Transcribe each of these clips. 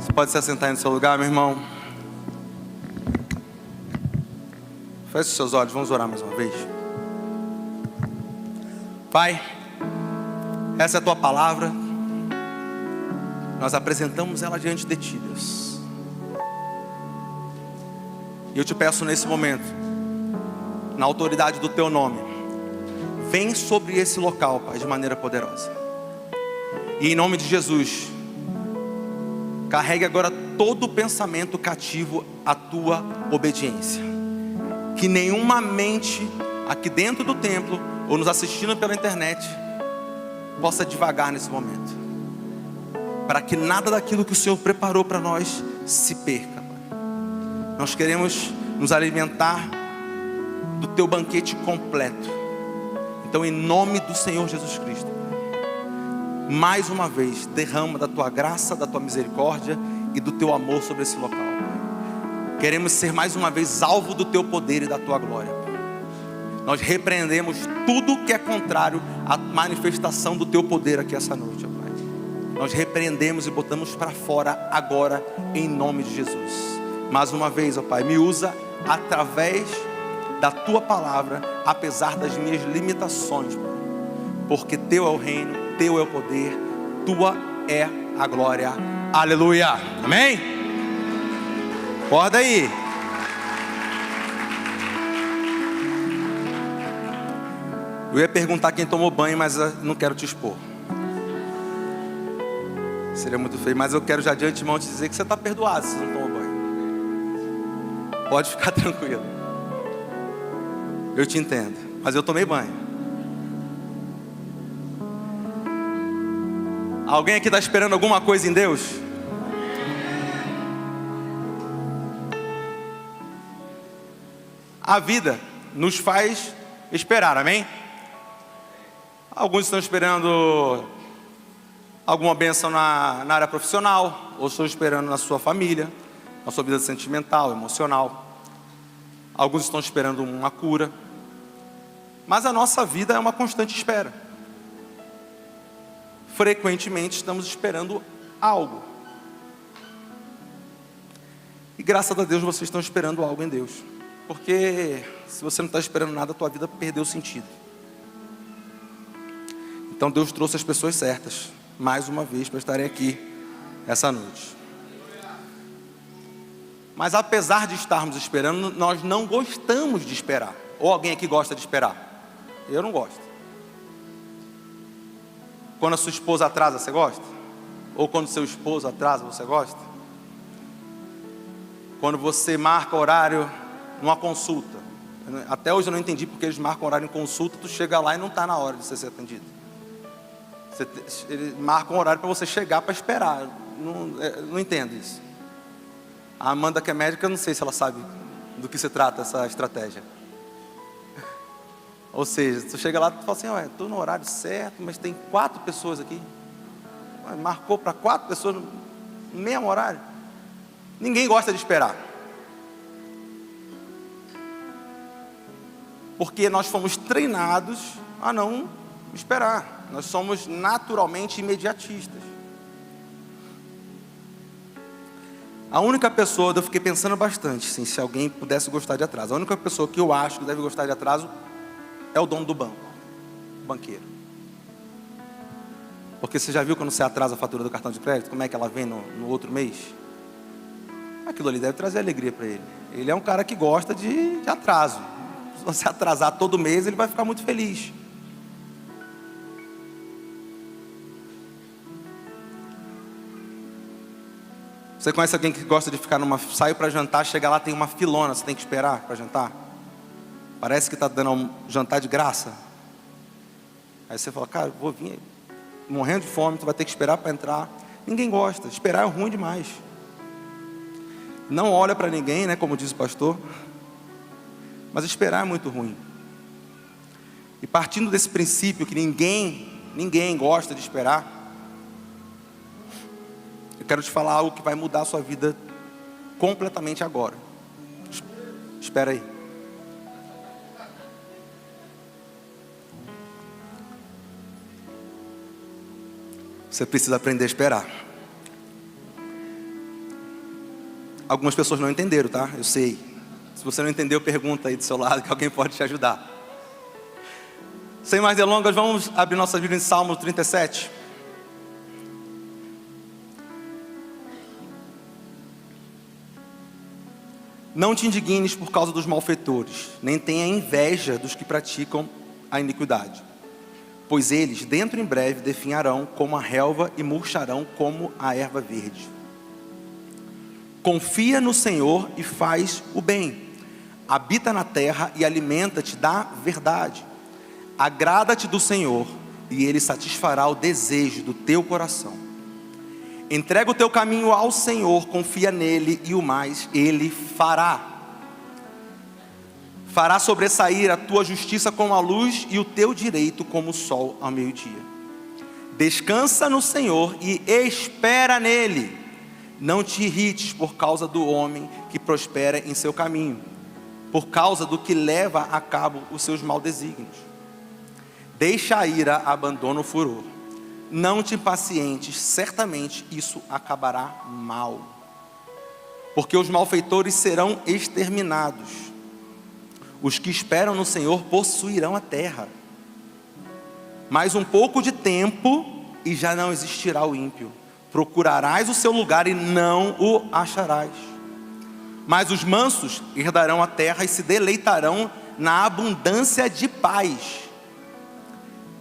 Você pode se assentar aí no seu lugar, meu irmão? Feche os seus olhos, vamos orar mais uma vez. Pai, essa é a tua palavra. Nós apresentamos ela diante de ti, Deus. E eu te peço nesse momento, na autoridade do teu nome, vem sobre esse local, Pai, de maneira poderosa. E em nome de Jesus, carregue agora todo o pensamento cativo à tua obediência. Que nenhuma mente aqui dentro do templo ou nos assistindo pela internet possa divagar nesse momento, para que nada daquilo que o Senhor preparou para nós se perca, Pai. Nós queremos nos alimentar do teu banquete completo. Então, em nome do Senhor Jesus Cristo, mais uma vez, derrama da tua graça, da tua misericórdia e do teu amor sobre esse local. Queremos ser mais uma vez alvo do teu poder e da tua glória. Nós repreendemos tudo que é contrário à manifestação do teu poder aqui essa noite, Pai. Nós repreendemos e botamos para fora agora, em nome de Jesus. Mais uma vez, ó Pai, me usa através da tua palavra, apesar das minhas limitações, Pai. Porque teu é o reino, teu é o poder, tua é a glória. Aleluia. Amém? Acorda aí. Eu ia perguntar quem tomou banho, mas eu não quero te expor. Seria muito feio, mas eu quero já de antemão te dizer que você está perdoado se você não tomou banho. Pode ficar tranquilo. Eu te entendo, mas eu tomei banho. Alguém aqui está esperando alguma coisa em Deus? A vida nos faz esperar, amém? Alguns estão esperando alguma bênção na área profissional, ou estão esperando na sua família, na sua vida sentimental, emocional. Alguns estão esperando uma cura. Mas a nossa vida é uma constante espera. Frequentemente estamos esperando algo. E graças a Deus vocês estão esperando algo em Deus. Porque se você não está esperando nada, a tua vida perdeu sentido. Então Deus trouxe as pessoas certas, mais uma vez, para estarem aqui essa noite. Mas apesar de estarmos esperando, nós não gostamos de esperar. Ou alguém aqui gosta de esperar? Eu não gosto. Quando a sua esposa atrasa, você gosta? Ou quando seu esposo atrasa, você gosta? Quando você marca horário numa consulta. Até hoje eu não entendi porque eles marcam horário em consulta, tu chega lá e não está na hora de você ser atendido. Eles marcam um horário para você chegar para esperar. Não entendo isso. A Amanda, que é médica, eu não sei se ela sabe do que se trata essa estratégia. Ou seja, tu chega lá e fala assim, estou no horário certo, mas tem 4 pessoas aqui. Marcou para 4 pessoas no mesmo horário. Ninguém gosta de esperar. Porque nós fomos treinados a não esperar. Nós somos naturalmente imediatistas. A única pessoa, eu fiquei pensando bastante, assim, se alguém pudesse gostar de atraso. A única pessoa que eu acho que deve gostar de atraso é o dono do banco, o banqueiro. Porque você já viu quando você atrasa a fatura do cartão de crédito, como é que ela vem no outro mês? Aquilo ali deve trazer alegria para ele. Ele é um cara que gosta de atraso. Se você atrasar todo mês, ele vai ficar muito feliz. Você conhece alguém que gosta de ficar saiu para jantar, chega lá, tem uma filona, você tem que esperar para jantar? Parece que está dando um jantar de graça. Aí você fala, cara, vou vir morrendo de fome, tu vai ter que esperar para entrar. Ninguém gosta, esperar é ruim demais. Não olha para ninguém, né, como diz o pastor. Mas esperar é muito ruim. E partindo desse princípio que ninguém gosta de esperar, eu quero te falar algo que vai mudar a sua vida completamente agora. Espera aí. Você precisa aprender a esperar. Algumas pessoas não entenderam, tá? Eu sei. Se você não entendeu, pergunta aí do seu lado que alguém pode te ajudar. Sem mais delongas, vamos abrir nossa Bíblia em Salmo 37. Não te indignes por causa dos malfeitores, nem tenha inveja dos que praticam a iniquidade. Pois eles, dentro em breve, definharão como a relva e murcharão como a erva verde. Confia no Senhor e faz o bem. Habita na terra e alimenta-te da verdade. Agrada-te do Senhor e Ele satisfará o desejo do teu coração. Entrega o teu caminho ao Senhor, confia nele e o mais Ele fará. Fará sobressair a tua justiça como a luz e o teu direito como o sol ao meio-dia. Descansa no Senhor e espera nele. Não te irrites por causa do homem que prospera em seu caminho, por causa do que leva a cabo os seus maldesígnios. Deixa a ira, abandona o furor. Não te impacientes, certamente isso acabará mal. Porque os malfeitores serão exterminados. Os que esperam no Senhor possuirão a terra. Mais um pouco de tempo e já não existirá o ímpio. Procurarás o seu lugar e não o acharás. Mas os mansos herdarão a terra e se deleitarão na abundância de paz.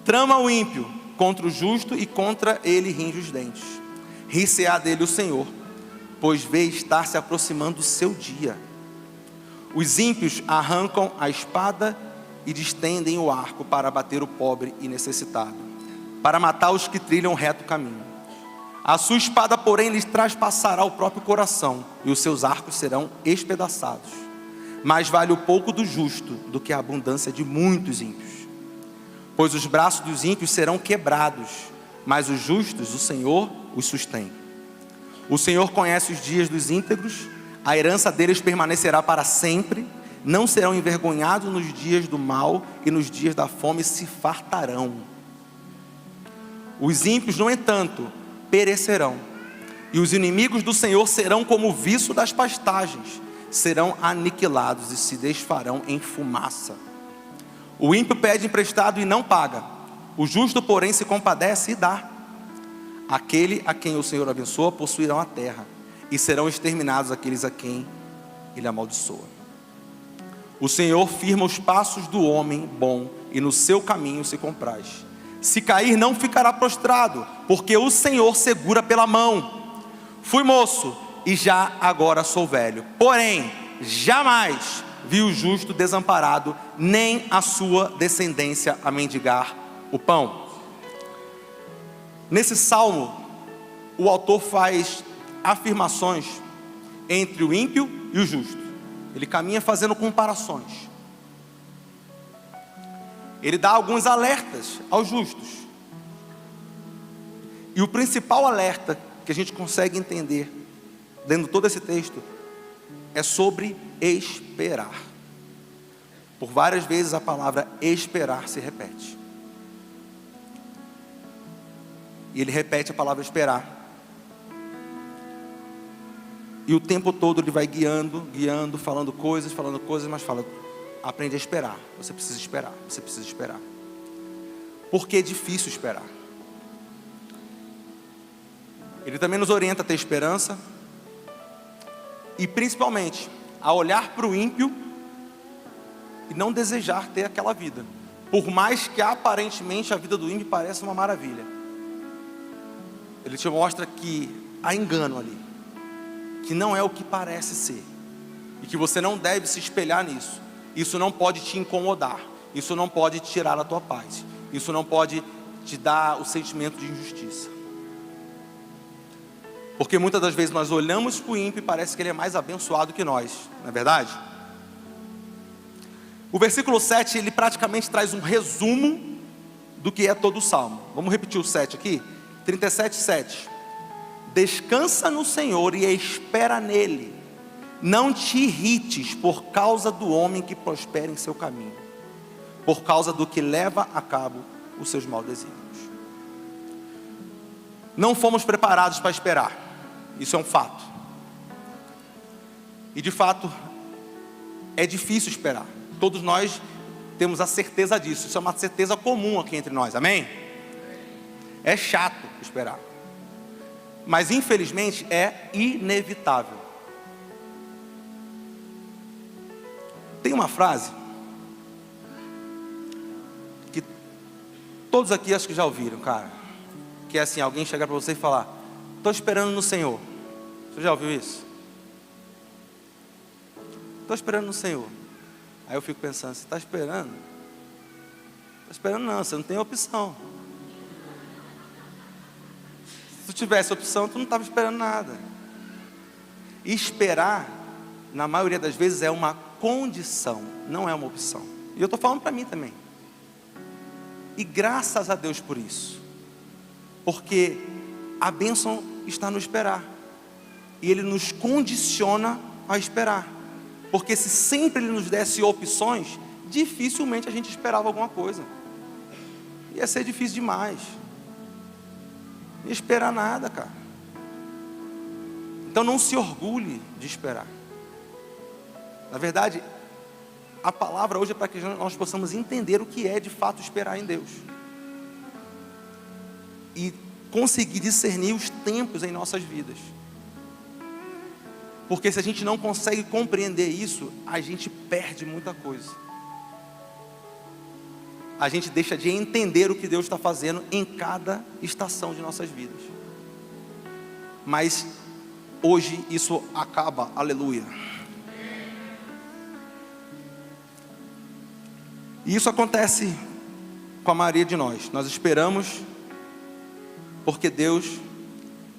Trama o ímpio contra o justo e contra ele ringe os dentes. Ri-se-á dele o Senhor, pois vê estar se aproximando o seu dia. Os ímpios arrancam a espada e distendem o arco para abater o pobre e necessitado, para matar os que trilham reto caminho. A sua espada, porém, lhes traspassará o próprio coração, e os seus arcos serão espedaçados. Mais vale o pouco do justo do que a abundância de muitos ímpios. Pois os braços dos ímpios serão quebrados, mas os justos, o Senhor, os sustém. O Senhor conhece os dias dos íntegros, a herança deles permanecerá para sempre. Não serão envergonhados nos dias do mal, e nos dias da fome se fartarão. Os ímpios, no entanto, perecerão, e os inimigos do Senhor serão como o viço das pastagens, serão aniquilados e se desfarão em fumaça. O ímpio pede emprestado e não paga, o justo, porém, se compadece e dá. Aquele a quem o Senhor abençoa possuirão a terra, e serão exterminados aqueles a quem Ele amaldiçoa. O Senhor firma os passos do homem bom, e no seu caminho se compraz. Se cair, não ficará prostrado, porque o Senhor segura pela mão. Fui moço e já agora sou velho, porém jamais vi o justo desamparado, nem a sua descendência a mendigar o pão. Nesse salmo, o autor faz afirmações entre o ímpio e o justo. Ele caminha fazendo comparações. Ele dá alguns alertas aos justos. E o principal alerta que a gente consegue entender dentro de todo esse texto é sobre esperar. Por várias vezes a palavra esperar se repete. E ele repete a palavra esperar. E o tempo todo ele vai guiando, falando coisas, mas fala: aprende a esperar, você precisa esperar, você precisa esperar. Porque é difícil esperar. Ele também nos orienta a ter esperança, e principalmente a olhar para o ímpio e não desejar ter aquela vida, por mais que aparentemente a vida do ímpio pareça uma maravilha. Ele te mostra que há engano ali, que não é o que parece ser, e que você não deve se espelhar nisso. Isso não pode te incomodar, isso não pode tirar a tua paz, isso não pode te dar o sentimento de injustiça. Porque muitas das vezes nós olhamos para o ímpio e parece que ele é mais abençoado que nós, não é verdade? O versículo 7, ele praticamente traz um resumo do que é todo o salmo. Vamos repetir o 7 aqui? 37, 7. Descansa no Senhor e espera nele. Não te irrites por causa do homem que prospera em seu caminho, por causa do que leva a cabo os seus maus desígnios. Não fomos preparados para esperar, isso é um fato. E de fato, é difícil esperar. Todos nós temos a certeza disso. Isso é uma certeza comum aqui entre nós, amém? É chato esperar. Mas infelizmente é inevitável. Tem uma frase que todos aqui acho que já ouviram, cara. Que é assim, alguém chegar para você e falar: estou esperando no Senhor. Você já ouviu isso? Estou esperando no Senhor. Aí eu fico pensando, você está esperando? Está esperando não, você não tem opção. Se tu tivesse opção, tu não estava esperando nada. E esperar, na maioria das vezes, é uma condição, não é uma opção. E eu estou falando para mim também. E graças a Deus por isso. Porque a bênção está no esperar. E Ele nos condiciona a esperar. Porque se sempre Ele nos desse opções, dificilmente a gente esperava alguma coisa. Ia ser difícil demais. Não ia esperar nada, cara. Então não se orgulhe de esperar. Na verdade, a palavra hoje é para que nós possamos entender o que é de fato esperar em Deus. E conseguir discernir os tempos em nossas vidas. Porque se a gente não consegue compreender isso, a gente perde muita coisa. A gente deixa de entender o que Deus está fazendo em cada estação de nossas vidas. Mas hoje isso acaba, aleluia. E isso acontece com a maioria de nós. Nós esperamos porque Deus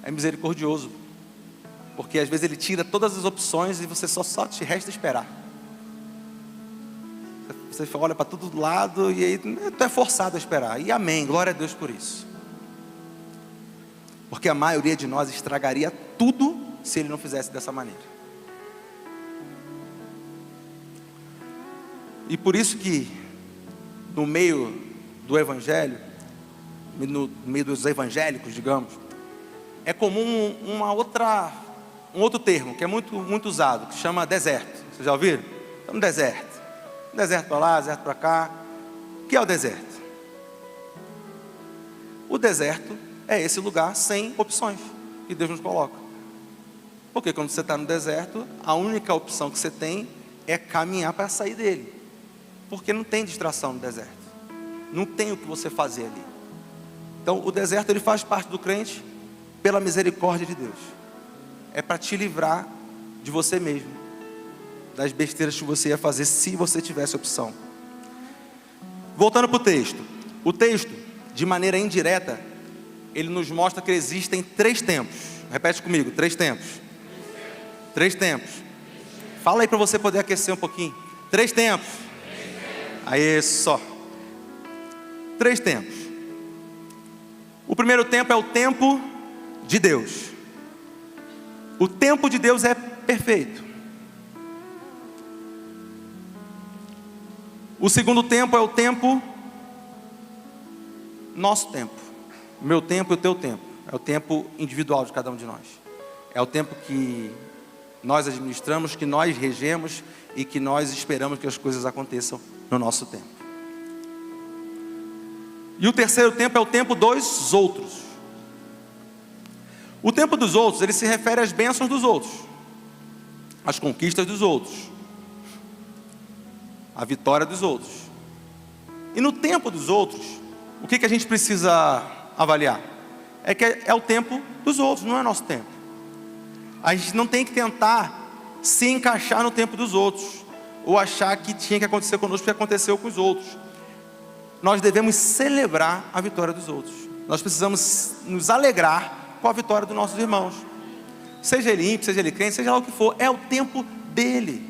é misericordioso. Porque às vezes Ele tira todas as opções e você só te resta esperar. Você olha para todo lado e aí tu é forçado a esperar. E amém, glória a Deus por isso. Porque a maioria de nós estragaria tudo se Ele não fizesse dessa maneira. E por isso que no meio do evangelho, no meio dos evangélicos, digamos, é comum um outro termo que é muito usado, que chama deserto. Vocês já ouviram? Estamos no deserto. Deserto para lá, deserto para cá. O que é o deserto? O deserto é esse lugar sem opções que Deus nos coloca. Porque quando você está no deserto, a única opção que você tem é caminhar para sair dele. Porque não tem distração no deserto. Não tem o que você fazer ali. Então o deserto ele faz parte do crente pela misericórdia de Deus. É para te livrar de você mesmo, das besteiras que você ia fazer se você tivesse opção. Voltando para o texto. O texto, de maneira indireta, ele nos mostra que existem 3 tempos. Repete comigo, 3 tempos. 3 tempos. Fala aí para você poder aquecer um pouquinho. 3 tempos. Aí só. 3 tempos. O primeiro tempo é o tempo de Deus. O tempo de Deus é perfeito. O segundo tempo é o tempo, nosso tempo. O meu tempo e o teu tempo. É o tempo individual de cada um de nós. É o tempo que nós administramos, que nós regemos e que nós esperamos que as coisas aconteçam no nosso tempo. E o terceiro tempo é o tempo dos outros. O tempo dos outros, ele se refere às bênçãos dos outros, às conquistas dos outros, à vitória dos outros. E no tempo dos outros, o que a gente precisa avaliar? É que é o tempo dos outros, não é nosso tempo. A gente não tem que tentar se encaixar no tempo dos outros, ou achar que tinha que acontecer conosco porque aconteceu com os outros. Nós devemos celebrar a vitória dos outros. Nós precisamos nos alegrar com a vitória dos nossos irmãos. Seja ele ímpio, seja ele crente, seja lá o que for, é o tempo dele.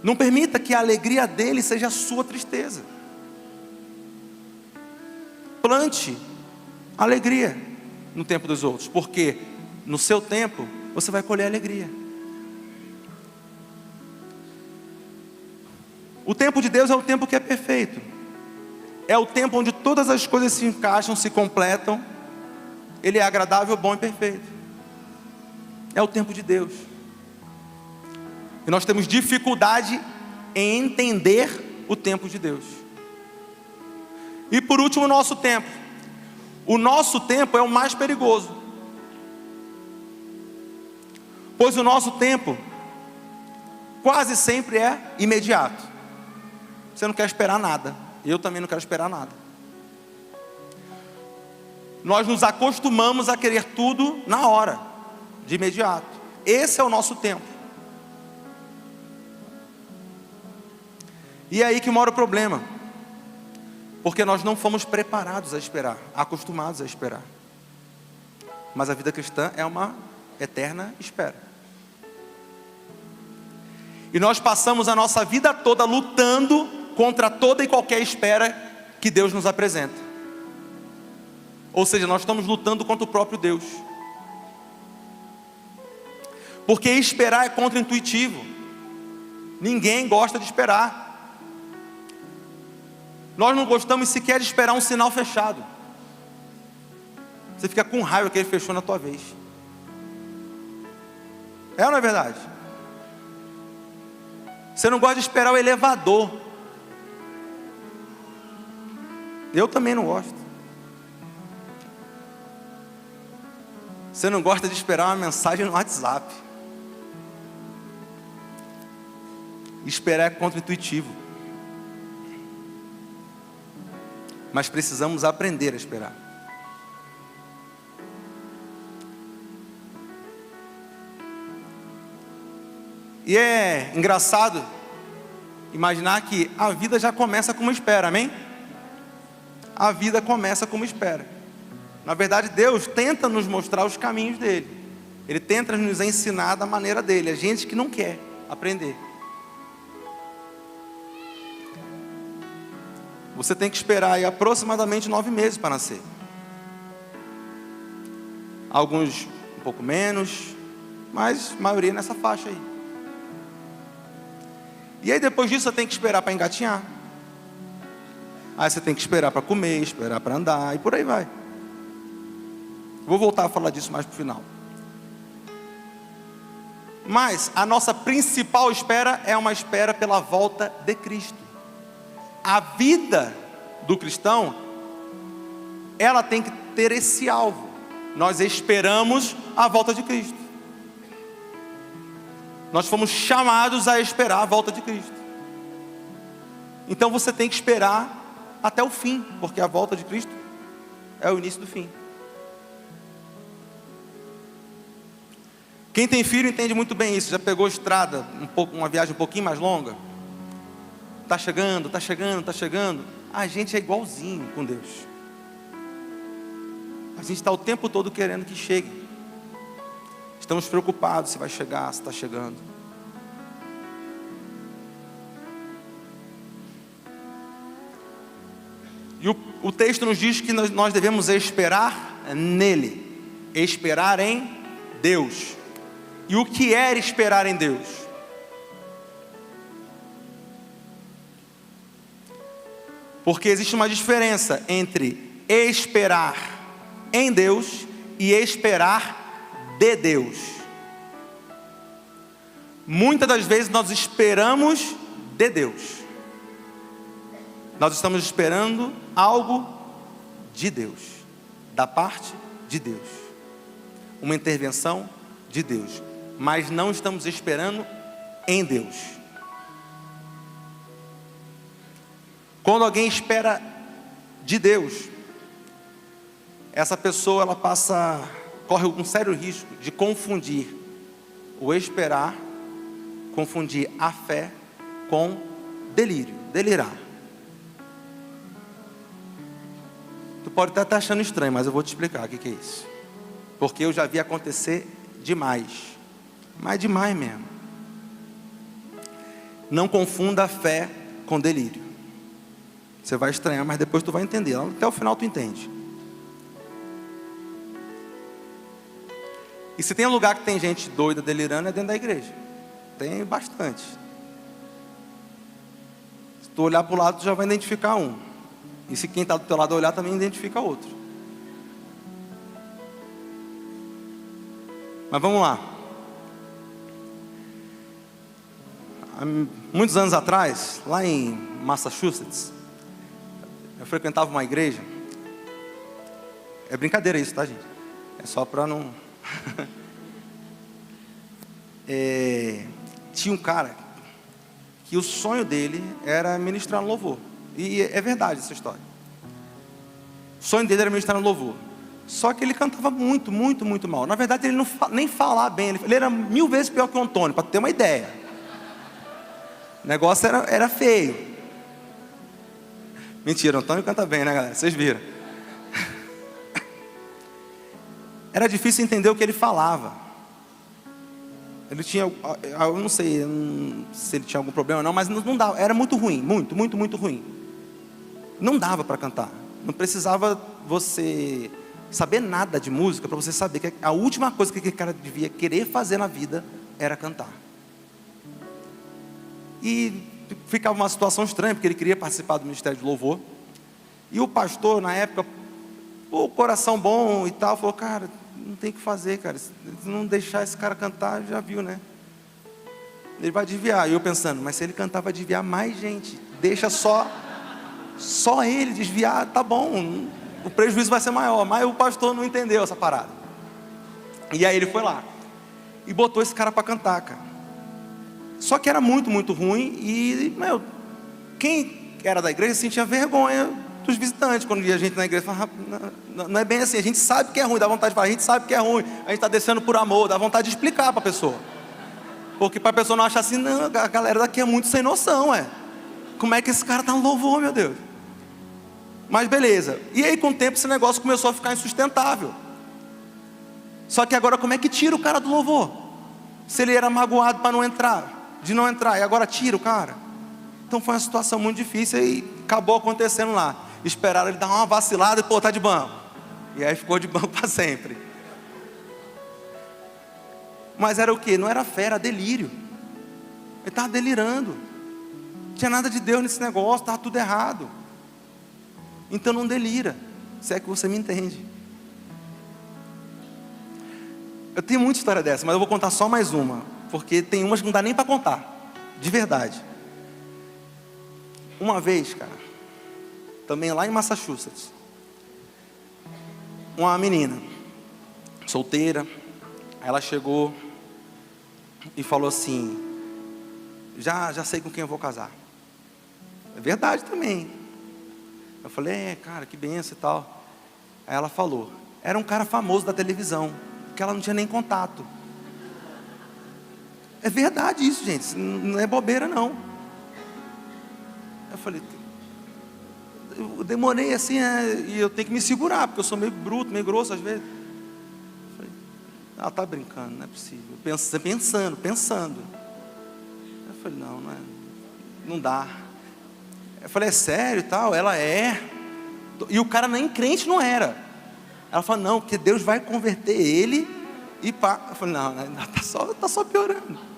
Não permita que a alegria dele seja a sua tristeza. Plante alegria no tempo dos outros, porque no seu tempo você vai colher alegria. O tempo de Deus é o tempo que é perfeito. É o tempo onde todas as coisas se encaixam, se completam. Ele é agradável, bom e perfeito. É o tempo de Deus. E nós temos dificuldade em entender o tempo de Deus. E por último, o nosso tempo. O nosso tempo é o mais perigoso. Pois o nosso tempo quase sempre é imediato. Você não quer esperar nada. Eu também não quero esperar nada. Nós nos acostumamos a querer tudo na hora, de imediato. Esse é o nosso tempo. E é aí que mora o problema. Porque nós não fomos preparados a esperar, acostumados a esperar. Mas a vida cristã é uma eterna espera. E nós passamos a nossa vida toda lutando contra toda e qualquer espera que Deus nos apresenta. Ou seja, nós estamos lutando contra o próprio Deus. Porque esperar é contra-intuitivo. Ninguém gosta de esperar. Nós não gostamos sequer de esperar um sinal fechado. Você fica com raiva que ele fechou na tua vez. É ou não é verdade? Você não gosta de esperar o elevador. Eu também não gosto. Você não gosta de esperar uma mensagem no WhatsApp. Esperar é contra-intuitivo. Mas precisamos aprender a esperar. E é engraçado imaginar que a vida já começa com uma espera, amém? A vida começa com uma espera. Na verdade, Deus tenta nos mostrar os caminhos dele. Ele tenta nos ensinar da maneira dele. A gente que não quer aprender. Você tem que esperar aí aproximadamente 9 meses para nascer. Alguns um pouco menos, mas a maioria nessa faixa aí. E aí depois disso você tem que esperar para engatinhar. Aí você tem que esperar para comer, esperar para andar e por aí vai. Vou voltar a falar disso mais para o final. Mas a nossa principal espera é uma espera pela volta de Cristo. A vida do cristão, ela tem que ter esse alvo. Nós esperamos a volta de Cristo. Nós fomos chamados a esperar a volta de Cristo. Então você tem que esperar até o fim, porque a volta de Cristo é o início do fim. Quem tem filho entende muito bem isso. Já pegou estrada, uma viagem um pouquinho mais longa? Está chegando, está chegando, está chegando. A gente é igualzinho com Deus. A gente está o tempo todo querendo que chegue. Estamos preocupados se vai chegar, se está chegando. E o texto nos diz que nós devemos esperar nele. Esperar em Deus. E o que é esperar em Deus? Porque existe uma diferença entre esperar em Deus e esperar de Deus. Muitas das vezes nós esperamos de Deus. Nós estamos esperando algo de Deus, da parte de Deus. Uma intervenção de Deus. Mas não estamos esperando em Deus. Quando alguém espera de Deus, essa pessoa corre um sério risco de confundir o esperar, confundir a fé com delírio, delirar. Tu pode até estar achando estranho, mas eu vou te explicar o que é isso. Porque eu já vi acontecer demais. Mas demais mesmo. Não confunda a fé com delírio. Você vai estranhar, mas depois tu vai entender. Até o final tu entende. E se tem um lugar que tem gente doida, delirando, é dentro da igreja. Tem bastante. Se tu olhar para o lado, tu já vai identificar um. E se quem está do teu lado olhar, também identifica outro. Mas vamos lá. há muitos anos atrás, lá em Massachusetts, eu frequentava uma igreja. É brincadeira isso, tá, gente? É só para não... Tinha um cara que o sonho dele era ministrar no louvor. E é verdade essa história. O sonho dele era ministrar no louvor. Só que ele cantava muito, muito, muito mal. Na verdade, ele não nem falava bem. Ele era 1000 vezes pior que o Antônio, para ter uma ideia. O negócio era feio. Mentira, o Antônio canta bem, né, galera? Vocês viram. Era difícil entender o que ele falava. Ele tinha, eu não sei se ele tinha algum problema ou não, mas não dava, era muito ruim, muito, muito, muito ruim. Não dava para cantar. Não precisava você saber nada de música para você saber que a última coisa que aquele cara devia querer fazer na vida era cantar. E ficava uma situação estranha, porque ele queria participar do ministério de louvor. E o pastor, na época, o coração bom e tal, falou: cara, não tem o que fazer, cara. Se não deixar esse cara cantar, já viu, né? Ele vai desviar. E eu pensando, mas se ele cantar, vai desviar mais gente. Deixa só ele desviar, tá bom. O prejuízo vai ser maior. Mas o pastor não entendeu essa parada. E aí ele foi lá e botou esse cara para cantar, cara. Só que era muito, muito ruim. E, quem era da igreja sentia vergonha dos visitantes. Quando via a gente na igreja, falava: não é bem assim, a gente sabe que é ruim, dá vontade de falar, a gente sabe que é ruim, a gente está descendo por amor, dá vontade de explicar para a pessoa. Porque para a pessoa não achar assim, não, a galera daqui é muito sem noção, como é que esse cara está no louvor, meu Deus? Mas beleza. E aí com o tempo esse negócio começou a ficar insustentável. Só que agora como é que tira o cara do louvor? Se ele era magoado para não entrar, de não entrar, e agora tira o cara. Então foi uma situação muito difícil e acabou acontecendo lá. Esperaram ele dar uma vacilada e tá de banco. E aí ficou de banco para sempre. Mas era o quê? Não era fé, era delírio. Ele estava delirando. Não tinha nada de Deus nesse negócio, estava tudo errado. Então não delira, se é que você me entende. Eu tenho muita história dessa, mas eu vou contar só mais uma. Porque tem umas que não dá nem para contar. De verdade. Uma vez, cara, também lá em Massachusetts, uma menina solteira, ela chegou e falou assim: já sei com quem eu vou casar. É verdade também. Eu falei: cara, que benção e tal. Aí ela falou: era um cara famoso da televisão, que ela não tinha nem contato. É verdade isso, gente, não é bobeira não. Eu falei, eu demorei assim, e eu tenho que me segurar, porque eu sou meio bruto, meio grosso às vezes. Eu falei, ela está brincando, não é possível. Pensando. Eu falei, não dá. Eu falei, é sério e tal? Ela é. E o cara nem crente não era. Ela falou, não, porque Deus vai converter ele e pá. Eu falei, não, tá só piorando.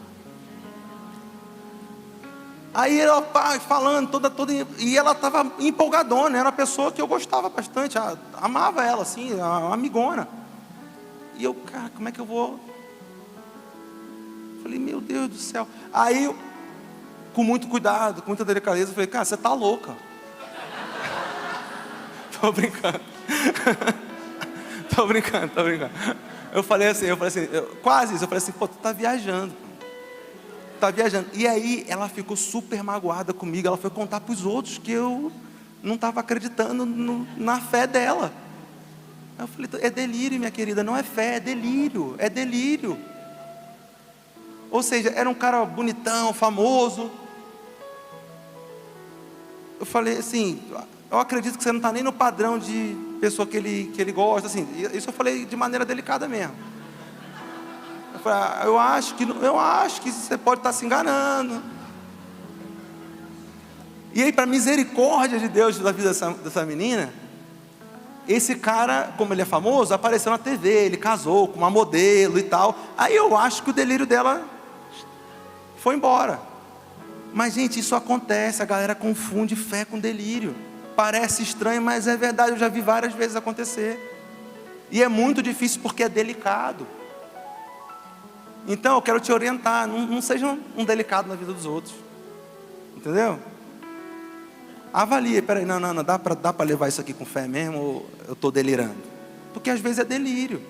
Aí ela falando, toda, e ela estava empolgadona, era uma pessoa que eu gostava bastante, amava ela assim, uma amigona. E eu, cara, como é que eu vou? Falei, meu Deus do céu. Aí, com muito cuidado, com muita delicadeza, eu falei, cara, você tá louca. Tô brincando. Tô brincando. Eu falei assim, quase isso, eu falei assim, pô, tu tá viajando. E aí ela ficou super magoada comigo. Ela foi contar para os outros que eu não estava acreditando na fé dela. Eu falei, é delírio, minha querida, não é fé, é delírio. Ou seja, era um cara bonitão, famoso. Eu falei assim, eu acredito que você não está nem no padrão de pessoa que ele gosta, assim. Isso eu falei de maneira delicada mesmo. Eu acho que você pode estar se enganando. E aí, para misericórdia de Deus da vida dessa menina, esse cara, como ele é famoso, apareceu na TV, ele casou com uma modelo e tal. Aí eu acho que o delírio dela foi embora. Mas, gente, isso acontece, a galera confunde fé com delírio. Parece estranho, mas é verdade, eu já vi várias vezes acontecer. E é muito difícil porque é delicado. Então eu quero te orientar, não seja um delicado na vida dos outros. Entendeu? Avalie, peraí, não, dá para levar isso aqui com fé mesmo ou eu estou delirando? Porque às vezes é delírio.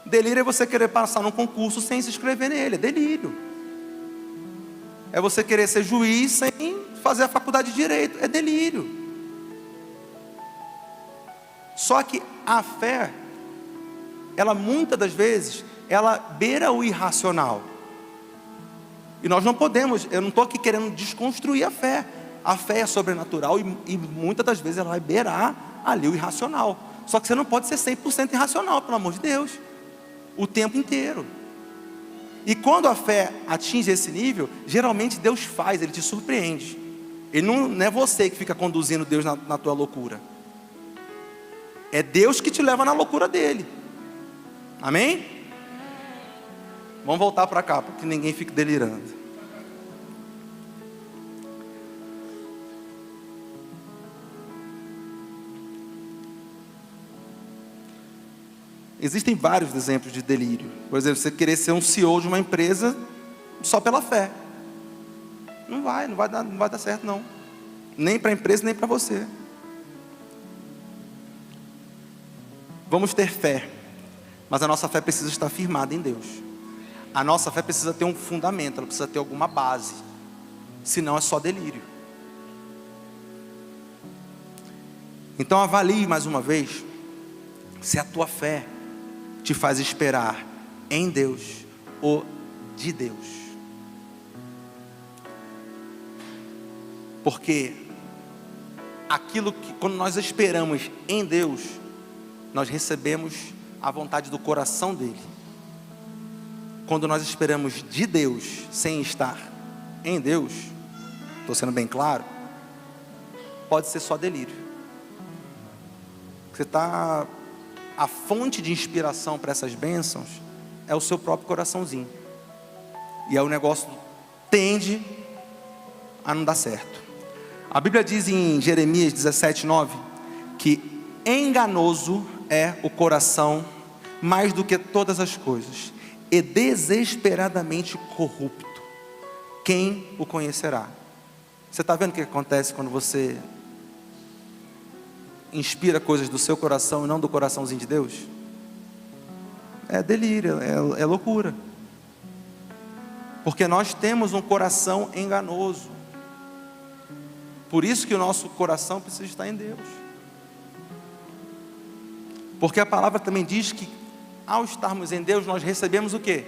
Delírio é você querer passar num concurso sem se inscrever nele, é delírio. É você querer ser juiz sem fazer a faculdade de Direito, é delírio. Só que a fé, ela muitas das vezes, ela beira o irracional. E nós não podemos, eu não estou aqui querendo desconstruir a fé. A fé é sobrenatural e muitas das vezes ela vai beirar ali o irracional. Só que você não pode ser 100% irracional, pelo amor de Deus, o tempo inteiro. E quando a fé atinge esse nível, geralmente Deus faz, Ele te surpreende. Ele não é você que fica conduzindo Deus na tua loucura. É Deus que te leva na loucura dele. Amém? Vamos voltar para cá, para que ninguém fique delirando. Existem vários exemplos de delírio. Por exemplo, você querer ser um CEO de uma empresa só pela fé. Não vai dar certo não. Nem para a empresa, nem para você. Vamos ter fé, mas a nossa fé precisa estar firmada em Deus. A nossa fé precisa ter um fundamento, ela precisa ter alguma base. Senão é só delírio. Então avalie mais uma vez se a tua fé te faz esperar em Deus ou de Deus. Porque aquilo que, quando nós esperamos em Deus, nós recebemos a vontade do coração dele. Quando nós esperamos de Deus sem estar em Deus, estou sendo bem claro, pode ser só delírio. Você está... A fonte de inspiração para essas bênçãos é o seu próprio coraçãozinho. E aí o negócio tende a não dar certo. A Bíblia diz em Jeremias 17:9 que enganoso é o coração mais do que todas as coisas, e desesperadamente corrupto. Quem o conhecerá? Você está vendo o que acontece quando você inspira coisas do seu coração e não do coraçãozinho de Deus? É delírio, é loucura. Porque nós temos um coração enganoso. Por isso que o nosso coração precisa estar em Deus. Porque a palavra também diz que ao estarmos em Deus, nós recebemos o quê?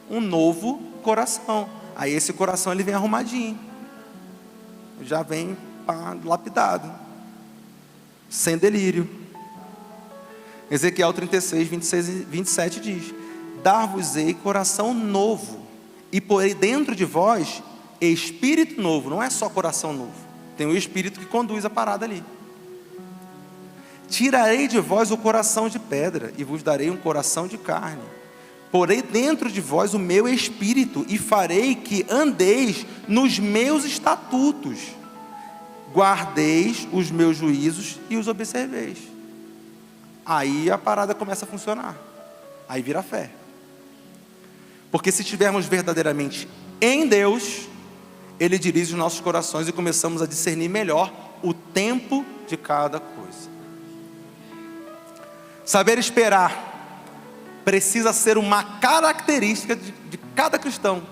Um novo coração. Aí esse coração ele vem arrumadinho. Já vem lapidado. Sem delírio. Ezequiel 36, 26 e 27 diz: dar-vos-ei coração novo, e porei dentro de vós espírito novo. Não é só coração novo, tem o espírito que conduz a parada ali. Tirarei de vós o coração de pedra, e vos darei um coração de carne. Porei dentro de vós o meu espírito, e farei que andeis nos meus estatutos, guardeis os meus juízos e os observeis. Aí a parada começa a funcionar. Aí vira fé. Porque se estivermos verdadeiramente em Deus, Ele dirige os nossos corações e começamos a discernir melhor o tempo de cada coisa. Saber esperar precisa ser uma característica de cada cristão,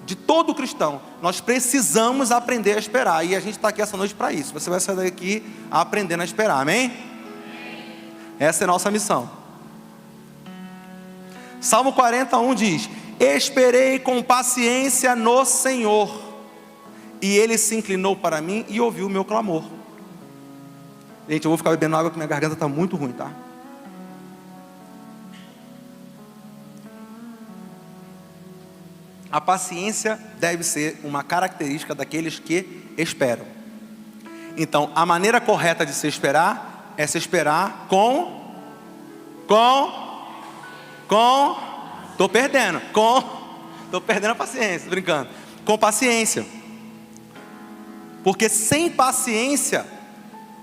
de todo cristão. Nós precisamos aprender a esperar. E a gente está aqui essa noite para isso. Você vai sair daqui aprendendo a esperar, amém? Essa é a nossa missão. Salmo 41 diz: esperei com paciência no Senhor, e Ele se inclinou para mim e ouviu o meu clamor. Gente, eu vou ficar bebendo água, porque minha garganta está muito ruim, tá? A paciência deve ser uma característica daqueles que esperam. Então, a maneira correta de se esperar é se esperar estou perdendo a paciência, brincando. Com paciência. Porque sem paciência,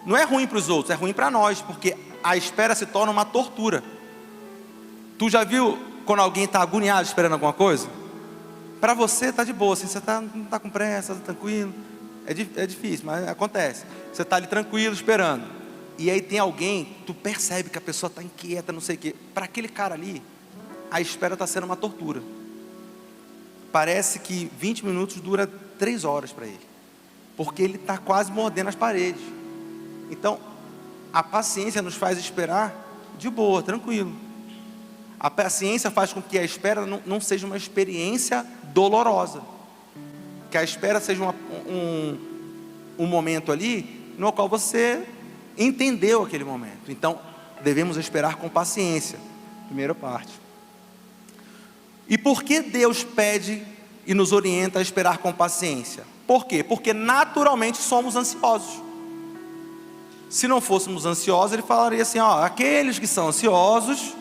não é ruim para os outros, é ruim para nós, porque a espera se torna uma tortura. Tu já viu quando alguém está agoniado esperando alguma coisa? Para você está de boa, assim, você não está com pressa, está tranquilo. É difícil, mas acontece. Você está ali tranquilo, esperando. E aí tem alguém, tu percebe que a pessoa está inquieta, não sei o quê. Para aquele cara ali, a espera está sendo uma tortura. Parece que 20 minutos dura 3 horas para ele. Porque ele está quase mordendo as paredes. Então, a paciência nos faz esperar de boa, tranquilo. A paciência faz com que a espera não seja uma experiência dolorosa. Que a espera seja um momento ali no qual você entendeu aquele momento. Então, devemos esperar com paciência. Primeira parte. E por que Deus pede e nos orienta a esperar com paciência? Por quê? Porque naturalmente somos ansiosos. Se não fôssemos ansiosos, ele falaria assim, ó, aqueles que são ansiosos,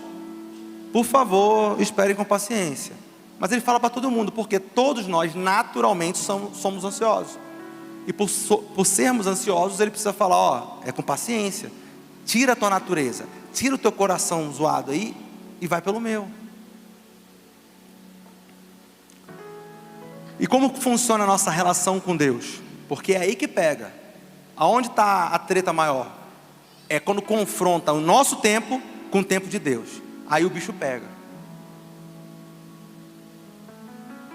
por favor, esperem com paciência. Mas ele fala para todo mundo, porque todos nós naturalmente somos ansiosos. E por sermos ansiosos, ele precisa falar, ó, é com paciência. Tira a tua natureza, tira o teu coração zoado aí e vai pelo meu. E como funciona a nossa relação com Deus? Porque é aí que pega. Aonde está a treta maior? É quando confronta o nosso tempo com o tempo de Deus. Aí o bicho pega.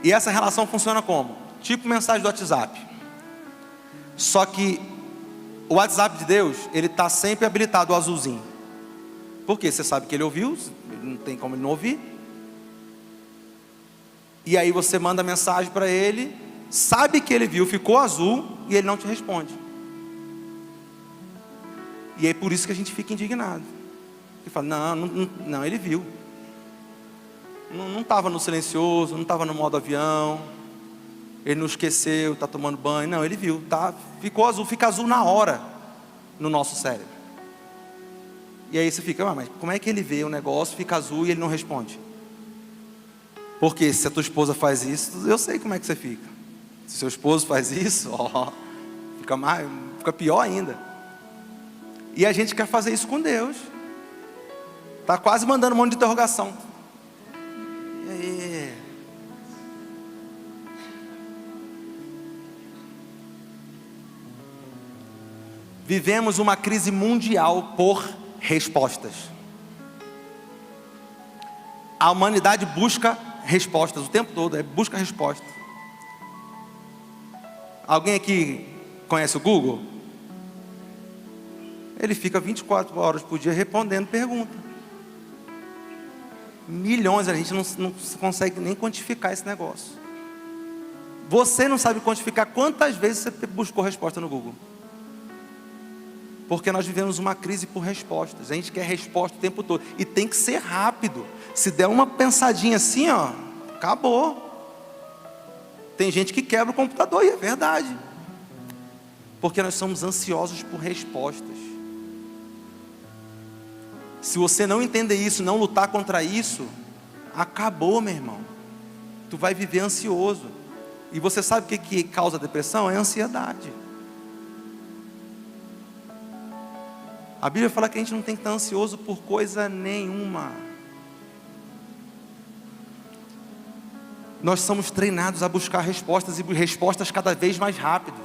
E essa relação funciona como? Tipo mensagem do WhatsApp. Só que o WhatsApp de Deus, ele está sempre habilitado o azulzinho. Por quê? Você sabe que ele ouviu, não tem como ele não ouvir. E aí você manda mensagem para ele, sabe que ele viu, ficou azul e ele não te responde. E é por isso que a gente fica indignado. Ele fala, não, ele viu. Não estava no silencioso, não estava no modo avião. Ele não esqueceu, está tomando banho. Não, ele viu, ficou azul, fica azul na hora no nosso cérebro. E aí você fica, mas como é que ele vê o negócio, fica azul e ele não responde? Porque se a tua esposa faz isso, eu sei como é que você fica. Se seu esposo faz isso, fica pior ainda. E a gente quer fazer isso com Deus. Está quase mandando um monte de interrogação. E aí? Vivemos uma crise mundial por respostas. A humanidade busca respostas o tempo todo, busca respostas. Alguém aqui conhece o Google? Ele fica 24 horas por dia respondendo perguntas. Milhões, a gente não consegue nem quantificar esse negócio. Você não sabe quantificar quantas vezes você buscou resposta no Google. Porque nós vivemos uma crise por respostas. A gente quer resposta o tempo todo. E tem que ser rápido. Se der uma pensadinha assim, ó, acabou. Tem gente que quebra o computador, e é verdade. Porque nós somos ansiosos por respostas. Se você não entender isso, não lutar contra isso, acabou, meu irmão. Tu vai viver ansioso. E você sabe o que causa depressão? É a ansiedade. A Bíblia fala que a gente não tem que estar ansioso por coisa nenhuma. Nós somos treinados a buscar respostas e respostas cada vez mais rápidas.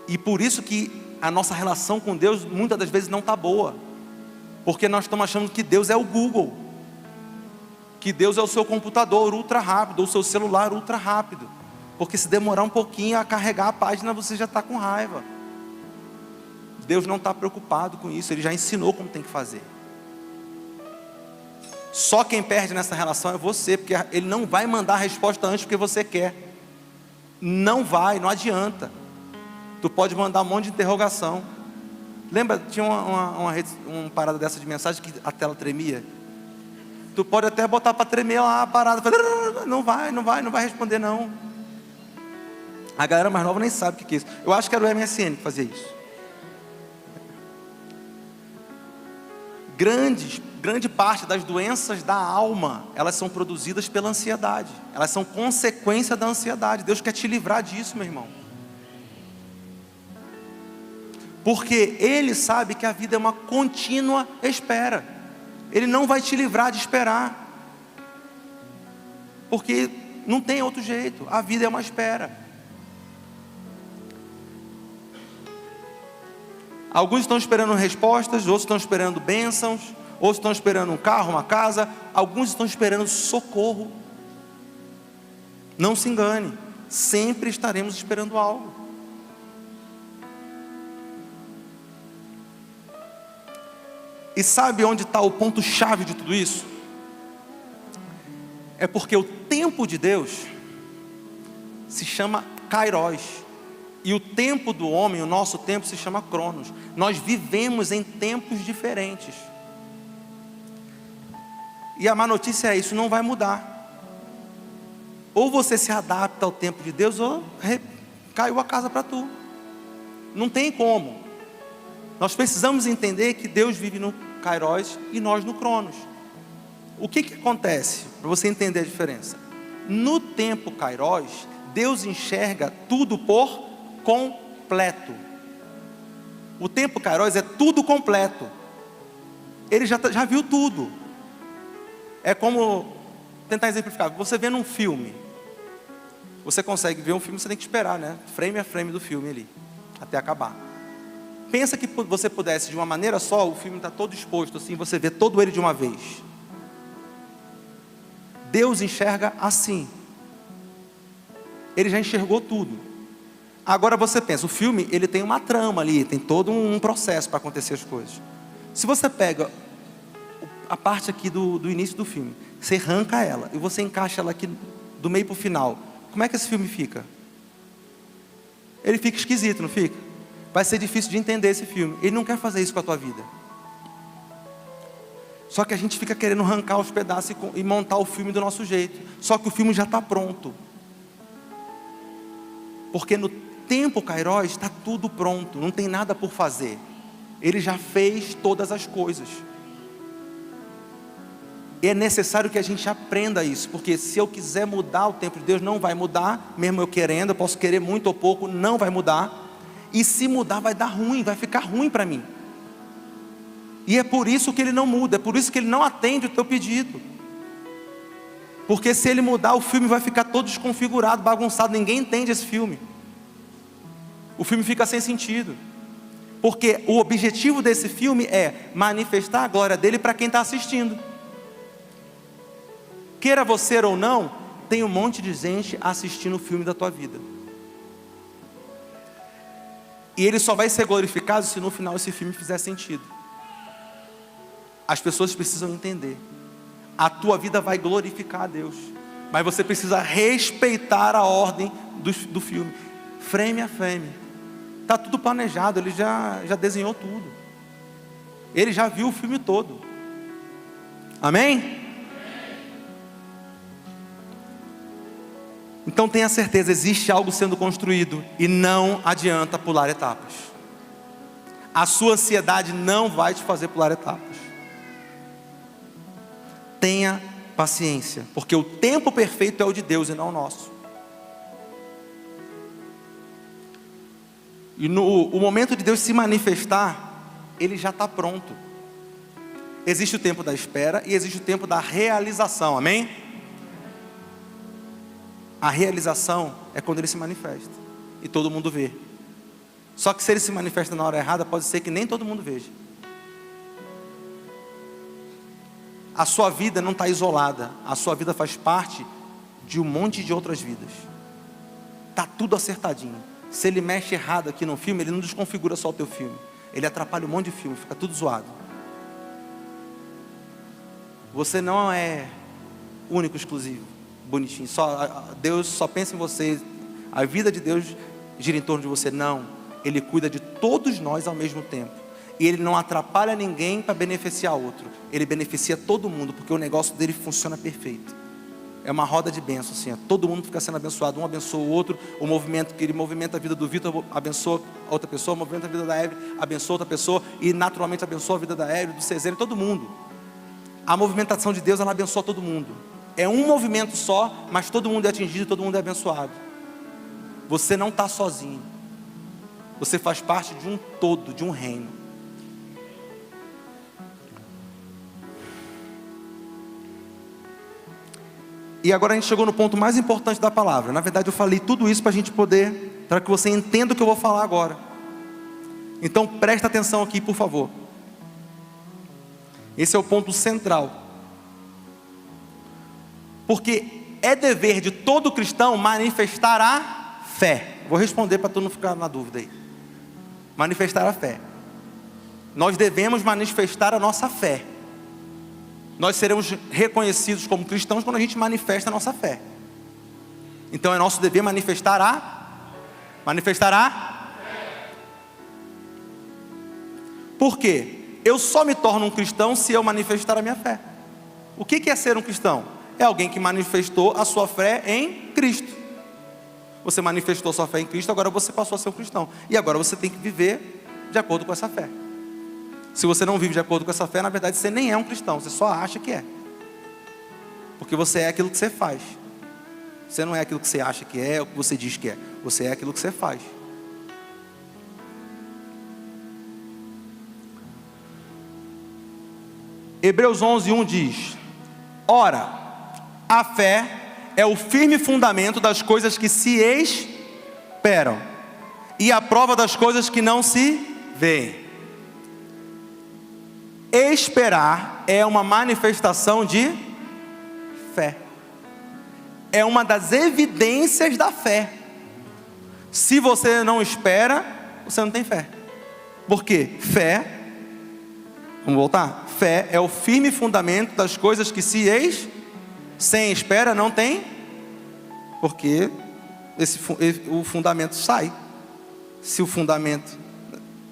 E por isso que a nossa relação com Deus muitas das vezes não está boa. Porque nós estamos achando que Deus é o Google. Que Deus é o seu computador ultra rápido, ou o seu celular ultra rápido. Porque se demorar um pouquinho a carregar a página, você já está com raiva. Deus não está preocupado com isso, Ele já ensinou como tem que fazer. Só quem perde nessa relação é você, porque Ele não vai mandar a resposta antes porque você quer. Não vai, não adianta. Tu pode mandar um monte de interrogação. Lembra, tinha uma parada dessa de mensagem que a tela tremia? Tu pode até botar para tremer lá a parada. Não vai responder não. A galera mais nova nem sabe o que é isso. Eu acho que era o MSN que fazia isso. Grande parte das doenças da alma, elas são produzidas pela ansiedade. Elas são consequência da ansiedade. Deus quer te livrar disso, meu irmão. Porque Ele sabe que a vida é uma contínua espera. Ele não vai te livrar de esperar. Porque não tem outro jeito, a vida é uma espera. Alguns estão esperando respostas, outros estão esperando bênçãos, outros estão esperando um carro, uma casa, alguns estão esperando socorro. Não se engane, sempre estaremos esperando algo. E sabe onde está o ponto-chave de tudo isso? É porque o tempo de Deus se chama Kairos. E o tempo do homem, o nosso tempo, se chama Cronos. Nós vivemos em tempos diferentes. E a má notícia é: isso não vai mudar. Ou você se adapta ao tempo de Deus, ou caiu a casa para tu. Não tem como. Nós precisamos entender que Deus vive no Kairos e nós no Cronos. O que acontece? Para você entender a diferença. No tempo Kairos, Deus enxerga tudo por completo. O tempo Kairos é tudo completo. Ele já viu tudo. É como, tentar exemplificar, você vê num filme. Você consegue ver um filme, você tem que esperar, né? Frame a frame do filme ali, até acabar. Pensa que você pudesse, de uma maneira só, o filme está todo exposto assim, você vê todo ele de uma vez. Deus enxerga assim. Ele já enxergou tudo. Agora você pensa, o filme, ele tem uma trama ali, tem todo um processo para acontecer as coisas. Se você pega a parte aqui do início do filme, você arranca ela e você encaixa ela aqui do meio para o final, como é que esse filme fica? Ele fica esquisito, não fica? Vai ser difícil de entender esse filme. Ele não quer fazer isso com a tua vida. Só que a gente fica querendo arrancar os pedaços e montar o filme do nosso jeito. Só que o filme já está pronto. Porque no tempo Kairos está tudo pronto, não tem nada por fazer. Ele já fez todas as coisas. E é necessário que a gente aprenda isso, porque se eu quiser mudar o tempo de Deus, não vai mudar, mesmo eu querendo, eu posso querer muito ou pouco, não vai mudar. E se mudar vai dar ruim, vai ficar ruim para mim. E é por isso que ele não muda, é por isso que ele não atende o teu pedido. Porque se ele mudar, o filme vai ficar todo desconfigurado, bagunçado, ninguém entende esse filme. O filme fica sem sentido. Porque o objetivo desse filme é manifestar a glória dele para quem está assistindo. Queira você ou não, tem um monte de gente assistindo o filme da tua vida. E ele só vai ser glorificado se no final esse filme fizer sentido. As pessoas precisam entender. A tua vida vai glorificar a Deus, mas você precisa respeitar a ordem do filme. Frame a frame. Está tudo planejado, ele já desenhou tudo. Ele já viu o filme todo. Amém? Então tenha certeza, existe algo sendo construído e não adianta pular etapas. A sua ansiedade não vai te fazer pular etapas. Tenha paciência, porque o tempo perfeito é o de Deus e não o nosso. E o momento de Deus se manifestar, ele já está pronto. Existe o tempo da espera e existe o tempo da realização, amém? A realização é quando ele se manifesta e todo mundo vê. Só que se ele se manifesta na hora errada, pode ser que nem todo mundo veja. A sua vida não está isolada. A sua vida faz parte de um monte de outras vidas. Está tudo acertadinho. Se ele mexe errado aqui no filme, ele não desconfigura só o teu filme. Ele atrapalha um monte de filme, fica tudo zoado. Você não é único, exclusivo, bonitinho. Deus só pensa em você. A vida de Deus gira em torno de você. Não. Ele cuida de todos nós ao mesmo tempo. E ele não atrapalha ninguém para beneficiar outro. Ele beneficia todo mundo, porque o negócio dele funciona perfeito. É uma roda de bênção, assim, ó. Todo mundo fica sendo abençoado. Um abençoa o outro. O movimento que ele movimenta a vida do Vitor abençoa a outra pessoa. Movimenta a vida da Eve, abençoa outra pessoa. E naturalmente abençoa a vida da Eve, do Cezeno, todo mundo. A movimentação de Deus, ela abençoa todo mundo. É um movimento só, mas todo mundo é atingido, todo mundo é abençoado. Você não está sozinho. Você faz parte de um todo, de um reino. E agora a gente chegou no ponto mais importante da palavra. Na verdade eu falei tudo isso para a gente poder, para que você entenda o que eu vou falar agora. Então presta atenção aqui, por favor. Esse é o ponto central. Porque é dever de todo cristão manifestar a fé. Vou responder para tu não ficar na dúvida aí. Manifestar a fé. Nós devemos manifestar a nossa fé. Nós seremos reconhecidos como cristãos quando a gente manifesta a nossa fé. Então é nosso dever manifestar a Por quê? Eu só me torno um cristão se eu manifestar a minha fé. O que é ser um cristão? É alguém que manifestou a sua fé em Cristo. Você manifestou a sua fé em Cristo, agora você passou a ser um cristão. E agora você tem que viver de acordo com essa fé. Se você não vive de acordo com essa fé, na verdade você nem é um cristão, você só acha que é. Porque você é aquilo que você faz. Você não é aquilo que você acha que é, ou que você diz que é. Você é aquilo que você faz. Hebreus 11:1 diz: ora, a fé é o firme fundamento das coisas que se esperam e a prova das coisas que não se veem. Esperar é uma manifestação de fé. É uma das evidências da fé. Se você não espera, você não tem fé. Por quê? Fé, vamos voltar? Fé é o firme fundamento das coisas que se sem espera não tem, porque o fundamento sai. Se o fundamento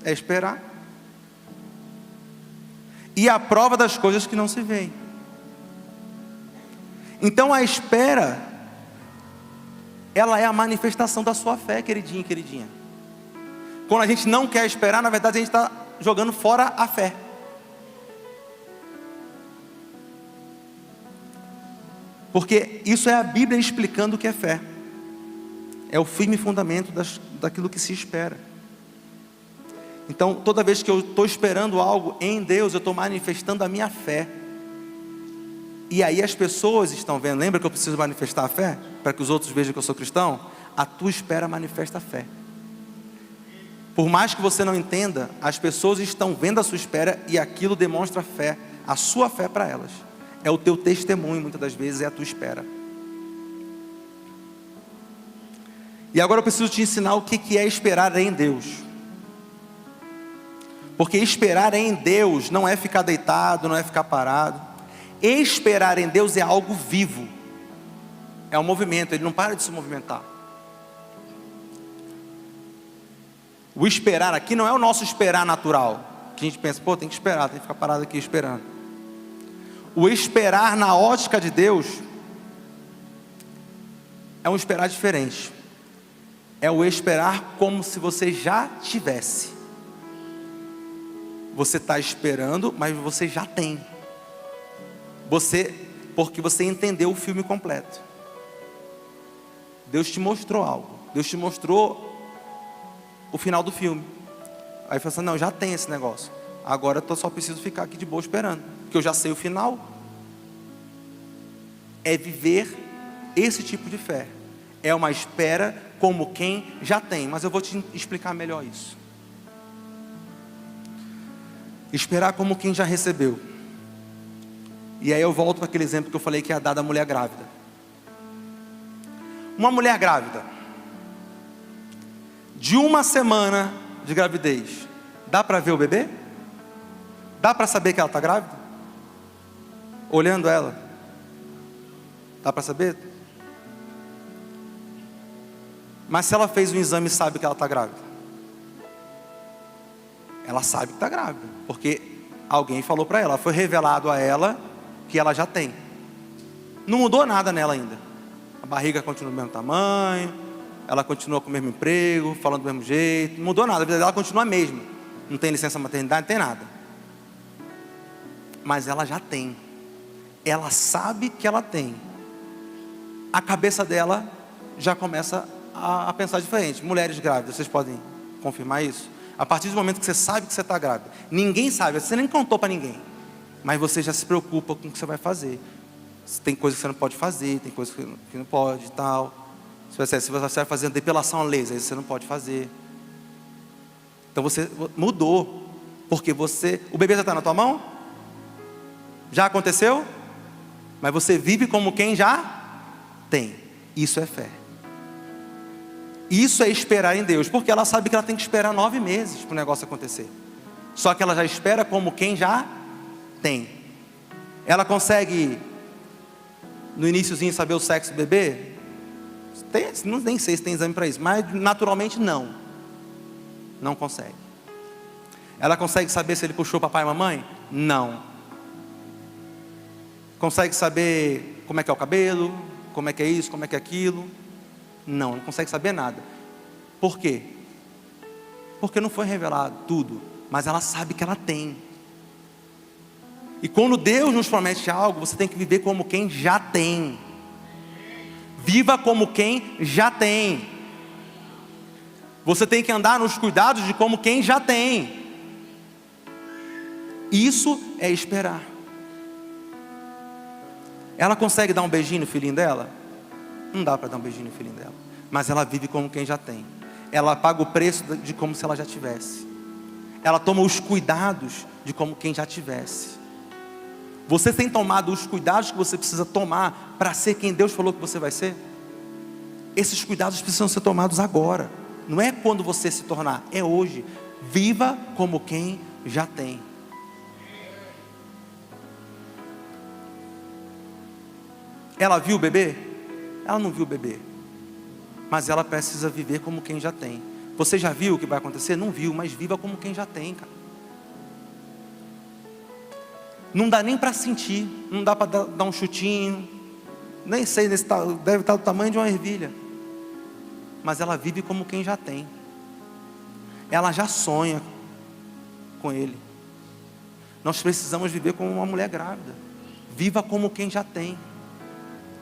é esperar. E a prova das coisas que não se veem. Então a espera, ela é a manifestação da sua fé, queridinho e queridinha. Quando a gente não quer esperar, na verdade a gente está jogando fora a fé. Porque isso é a Bíblia explicando o que é fé. É o firme fundamento daquilo que se espera. Então, toda vez que eu estou esperando algo em Deus, eu estou manifestando a minha fé. E aí as pessoas estão vendo, lembra que eu preciso manifestar a fé? Para que os outros vejam que eu sou cristão? A tua espera manifesta a fé. Por mais que você não entenda, as pessoas estão vendo a sua espera e aquilo demonstra fé, a sua fé para elas. É o teu testemunho, muitas das vezes é a tua espera. E agora eu preciso te ensinar o que é esperar em Deus. Porque esperar em Deus não é ficar deitado, não é ficar parado. Esperar em Deus é algo vivo. É um movimento, ele não para de se movimentar. O esperar aqui não é o nosso esperar natural. Que a gente pensa, pô, tem que esperar, tem que ficar parado aqui esperando. O esperar na ótica de Deus é um esperar diferente. É o esperar como se você já tivesse. Você está esperando, mas você já tem. Porque você entendeu o filme completo. Deus te mostrou algo. Deus te mostrou o final do filme. Aí você fala assim, não, já tem esse negócio. Agora eu só preciso ficar aqui de boa esperando. Porque eu já sei o final. É viver esse tipo de fé. É uma espera como quem já tem. Mas eu vou te explicar melhor isso. Esperar como quem já recebeu. E aí eu volto para aquele exemplo que eu falei que é a da mulher grávida. Uma mulher grávida, de 1 semana de gravidez, dá para ver o bebê? Dá para saber que ela está grávida? Olhando ela, dá para saber? Mas se ela fez um exame e sabe que ela está grávida? Ela sabe que está grávida, porque alguém falou para ela, foi revelado a ela que ela já tem. Não mudou nada nela ainda. A barriga continua do mesmo tamanho, ela continua com o mesmo emprego, falando do mesmo jeito, não mudou nada, a vida dela continua a mesma. Não tem licença maternidade, não tem nada. Mas ela já tem. Ela sabe que ela tem. A cabeça dela já começa a pensar diferente. Mulheres grávidas, vocês podem confirmar isso? A partir do momento que você sabe que você está grávida, ninguém sabe, você nem contou para ninguém, mas você já se preocupa com o que você vai fazer. Tem coisa que você não pode fazer, tem coisa que não pode e tal. Se você vai fazer depilação a laser, aí você não pode fazer. Então você mudou. Porque o bebê já está na tua mão? Já aconteceu? Mas você vive como quem já tem. Isso é fé. Isso é esperar em Deus. Porque ela sabe que ela tem que esperar 9 meses para o negócio acontecer. Só que ela já espera como quem já tem. Ela consegue, no iniciozinho, saber o sexo do bebê? Nem sei se tem exame para isso. Mas naturalmente não. Não consegue. Ela consegue saber se ele puxou papai e mamãe? Não. Consegue saber como é que é o cabelo? Como é que é isso? Como é que é aquilo? Não consegue saber nada. Por quê? Porque não foi revelado tudo. Mas ela sabe que ela tem. E quando Deus nos promete algo, você tem que viver como quem já tem. Viva como quem já tem. Você tem que andar nos cuidados de como quem já tem. Isso é esperar. Ela consegue dar um beijinho no filhinho dela? Não dá para dar um beijinho no filhinho dela. Mas ela vive como quem já tem. Ela paga o preço de como se ela já tivesse. Ela toma os cuidados de como quem já tivesse. Você tem tomado os cuidados que você precisa tomar para ser quem Deus falou que você vai ser? Esses cuidados precisam ser tomados agora. Não é quando você se tornar, é hoje. Viva como quem já tem. Ela viu o bebê? Ela não viu o bebê. Mas ela precisa viver como quem já tem. Você já viu o que vai acontecer? Não viu, mas viva como quem já tem, cara. Não dá nem para sentir. Não dá para dar um chutinho. Nem sei, deve estar do tamanho de uma ervilha. Mas ela vive como quem já tem. Ela já sonha com ele. Nós precisamos viver como uma mulher grávida. Viva como quem já tem.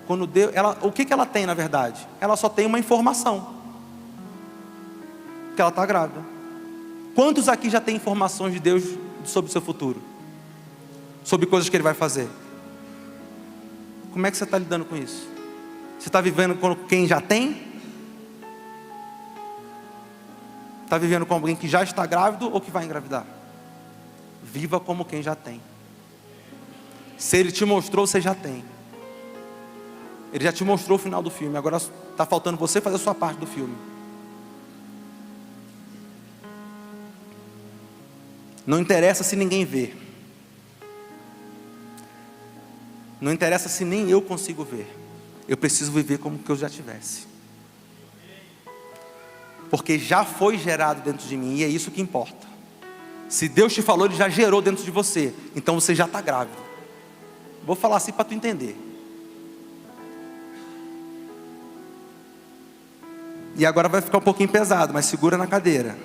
Quando Deus, o que ela tem na verdade? Ela só tem uma informação. Que ela está grávida. Quantos aqui já tem informações de Deus sobre o seu futuro? Sobre coisas que Ele vai fazer? Como é que você está lidando com isso? Você está vivendo com quem já tem? Está vivendo com alguém que já está grávido ou que vai engravidar? Viva como quem já tem. Se Ele te mostrou, você já tem. Ele já te mostrou o final do filme. Agora está faltando você fazer a sua parte do filme. Não interessa se ninguém vê. Não interessa se nem eu consigo ver. Eu preciso viver como que eu já tivesse. Porque já foi gerado dentro de mim. E é isso que importa. Se Deus te falou, Ele já gerou dentro de você. Então você já está grávido. Vou falar assim para tu entender. E agora vai ficar um pouquinho pesado, mas segura na cadeira.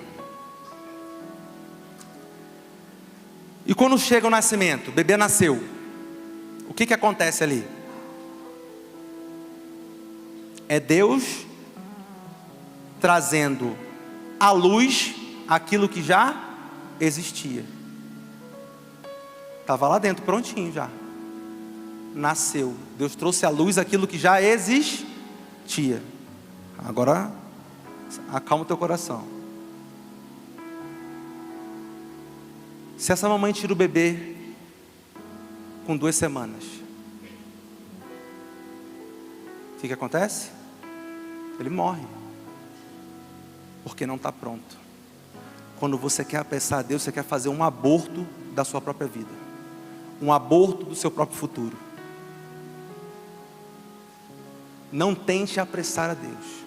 E quando chega o nascimento, o bebê nasceu, o que acontece ali? É Deus trazendo à luz aquilo que já existia. Estava lá dentro, prontinho já. Nasceu. Deus trouxe à luz aquilo que já existia. Agora, acalma o teu coração. Se essa mamãe tira o bebê com 2 semanas, o que acontece? Ele morre. Porque não está pronto. Quando você quer apressar a Deus, você quer fazer um aborto da sua própria vida. Um aborto do seu próprio futuro. Não tente apressar a Deus.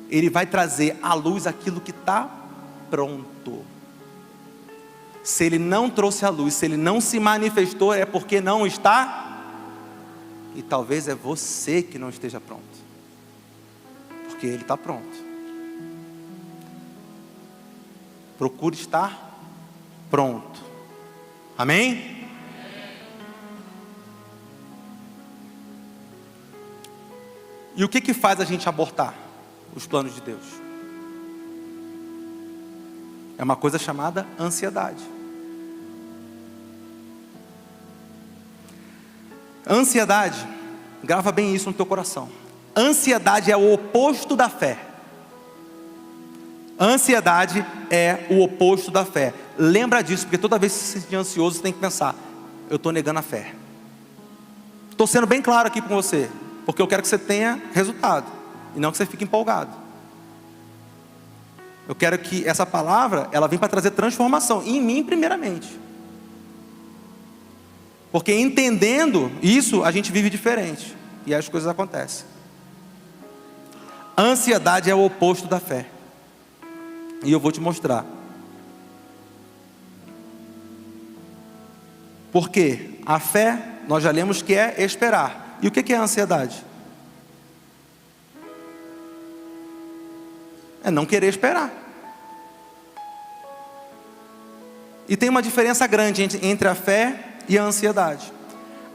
Ele vai trazer à luz aquilo que está pronto. Se Ele não trouxe à luz, se Ele não se manifestou, é porque não está. E talvez é você que não esteja pronto. Porque Ele está pronto. Procure estar pronto. Amém? E o que faz a gente abortar os planos de Deus? É uma coisa chamada ansiedade. Ansiedade, grava bem isso no teu coração. Ansiedade é o oposto da fé. Ansiedade é o oposto da fé. Lembra disso, porque toda vez que você se sentir ansioso, você tem que pensar: eu estou negando a fé. Estou sendo bem claro aqui com você, porque eu quero que você tenha resultado, e não que você fique empolgado. Eu quero que essa palavra, ela venha para trazer transformação, em mim primeiramente. Porque entendendo isso, a gente vive diferente, e aí as coisas acontecem. Ansiedade é o oposto da fé. E eu vou te mostrar. Porque a fé, nós já lemos que é esperar. E o que é a ansiedade? É não querer esperar. E tem uma diferença grande entre a fé e a ansiedade.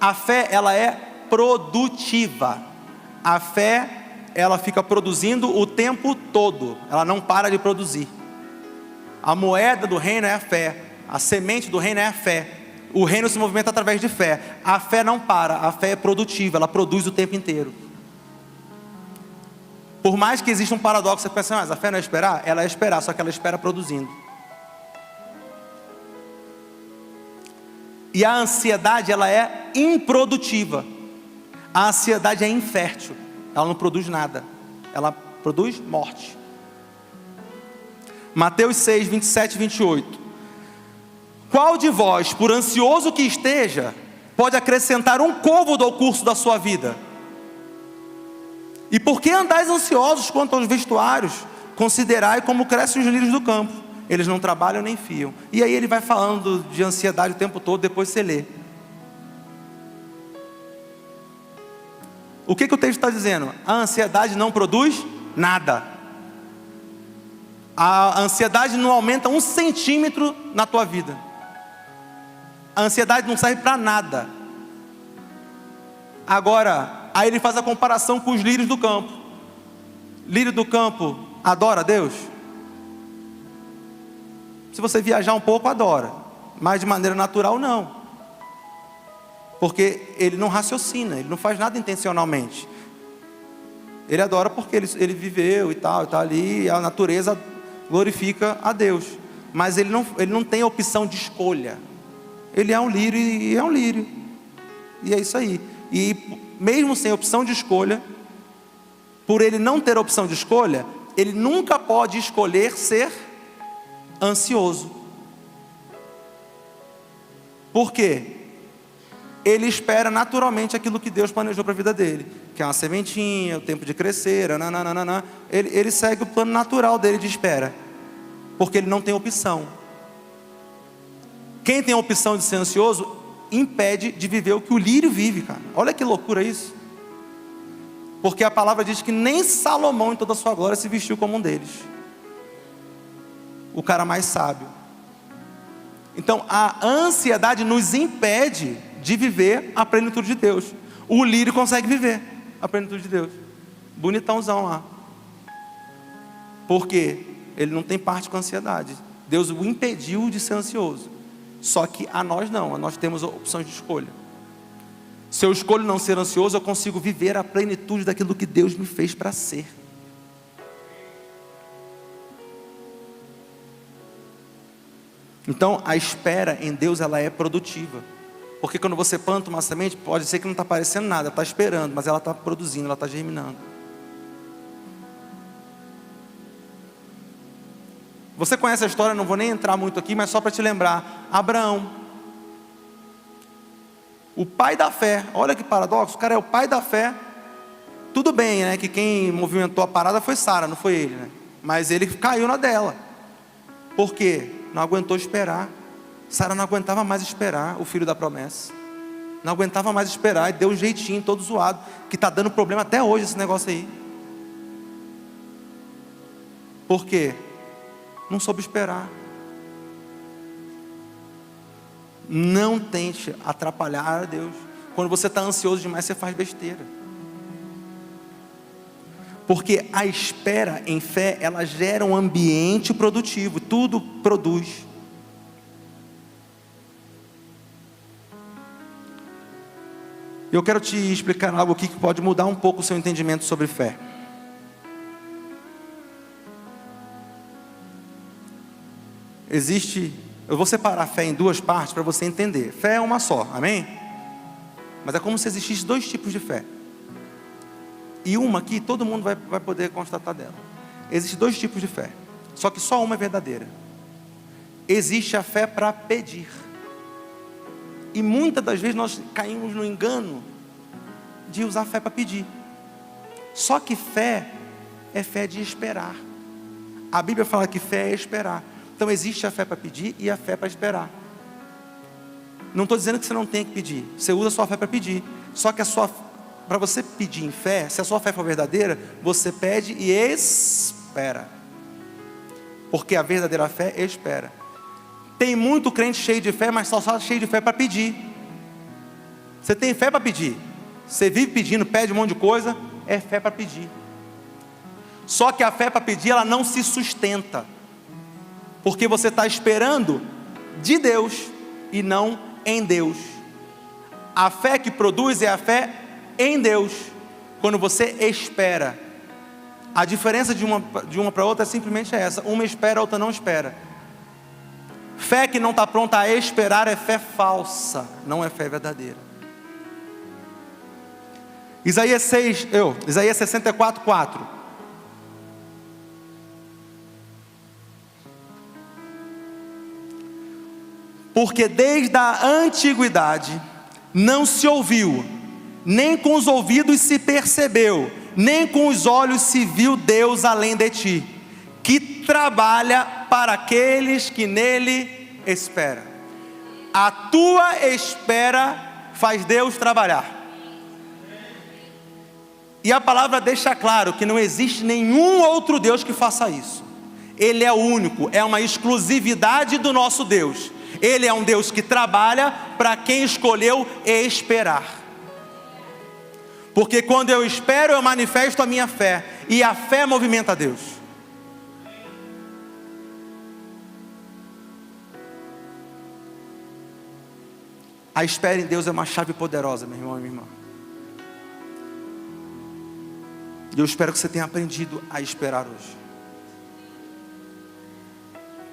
A fé, ela é produtiva. A fé, ela fica produzindo o tempo todo. Ela não para de produzir. A moeda do reino é a fé. A semente do reino é a fé. O reino se movimenta através de fé. A fé não para, a fé é produtiva. Ela produz o tempo inteiro. Por mais que exista um paradoxo, você pensa: mas a fé não é esperar? Ela é esperar, só que ela espera produzindo. E a ansiedade, ela é improdutiva. A ansiedade é infértil. Ela não produz nada. Ela produz morte. Mateus 6, 27 e 28. Qual de vós, por ansioso que esteja, pode acrescentar um côvado ao curso da sua vida? E por que andais ansiosos quanto aos vestuários? Considerai como crescem os lírios do campo. Eles não trabalham nem fiam. E aí ele vai falando de ansiedade o tempo todo, depois você lê. O que o texto está dizendo? A ansiedade não produz nada. A ansiedade não aumenta 1 centímetro na tua vida. A ansiedade não serve para nada. Agora, aí ele faz a comparação com os lírios do campo. Lírio do campo adora a Deus? Se você viajar um pouco, adora. Mas de maneira natural, não. Porque ele não raciocina, ele não faz nada intencionalmente. Ele adora porque ele viveu e tal, está ali, e a natureza glorifica a Deus. Mas ele não tem a opção de escolha. Ele é um lírio e é um lírio. E é isso aí. E mesmo sem opção de escolha, por ele não ter opção de escolha, ele nunca pode escolher ser ansioso. Por quê? Ele espera naturalmente aquilo que Deus planejou para a vida dele, que é uma sementinha, o tempo de crescer, ele segue o plano natural dele de espera, porque ele não tem opção. Quem tem a opção de ser ansioso, impede de viver o que o lírio vive, cara. Olha que loucura isso. Porque a palavra diz que nem Salomão em toda a sua glória se vestiu como um deles. O cara mais sábio. Então a ansiedade nos impede de viver a plenitude de Deus. O lírio consegue viver a plenitude de Deus. Bonitãozão lá. Por quê? Ele não tem parte com a ansiedade. Deus o impediu de ser ansioso. Só que a nós não, a nós temos opções de escolha. Se eu escolho não ser ansioso, eu consigo viver a plenitude daquilo que Deus me fez para ser. Então a espera em Deus, ela é produtiva. Porque quando você planta uma semente, pode ser que não está aparecendo nada, está esperando, mas ela está produzindo, ela está germinando. Você conhece a história, não vou nem entrar muito aqui, mas só para te lembrar. Abraão, o pai da fé. Olha que paradoxo, o cara é o pai da fé. Tudo bem, né, que quem movimentou a parada foi Sara, não foi ele, né? Mas ele caiu na dela. Por quê? Não aguentou esperar. Sara não aguentava mais esperar o filho da promessa. Não aguentava mais esperar, e deu um jeitinho todo zoado, que está dando problema até hoje esse negócio aí. Por quê? Não soube esperar. Não tente atrapalhar a Deus. Quando você está ansioso demais, você faz besteira. Porque a espera em fé, ela gera um ambiente produtivo. Tudo produz. Eu quero te explicar algo aqui que pode mudar um pouco o seu entendimento sobre fé. Eu vou separar a fé em duas partes para você entender. Fé é uma só, amém? Mas é como se existissem dois tipos de fé. E uma aqui, todo mundo vai poder constatar dela. Existem dois tipos de fé, só que só uma é verdadeira. Existe a fé para pedir. E muitas das vezes nós caímos no engano de usar fé para pedir. Só que fé é fé de esperar. A Bíblia fala que fé é esperar. Então existe a fé para pedir e a fé para esperar. Não estou dizendo que você não tem que pedir. Você usa a sua fé para pedir. Só que para você pedir em fé, se a sua fé for verdadeira, você pede e espera. Porque a verdadeira fé espera. Tem muito crente cheio de fé, mas só cheio de fé para pedir. Você tem fé para pedir. Você vive pedindo, pede um monte de coisa, é fé para pedir. Só que a fé para pedir, ela não se sustenta. Porque você está esperando de Deus e não em Deus. A fé que produz é a fé em Deus, quando você espera. A diferença de uma para outra simplesmente é essa: uma espera, a outra não espera. Fé que não está pronta a esperar é fé falsa, não é fé verdadeira. Isaías 64:4. Porque desde a antiguidade não se ouviu, nem com os ouvidos se percebeu, nem com os olhos se viu Deus além de ti, que trabalha para aqueles que nele esperam. A tua espera faz Deus trabalhar. E a palavra deixa claro que não existe nenhum outro Deus que faça isso. Ele é o único, é uma exclusividade do nosso Deus. Ele é um Deus que trabalha para quem escolheu esperar. Porque quando eu espero, eu manifesto a minha fé, e a fé movimenta Deus. A espera em Deus é uma chave poderosa, meu irmão e minha irmã. E eu espero que você tenha aprendido a esperar hoje.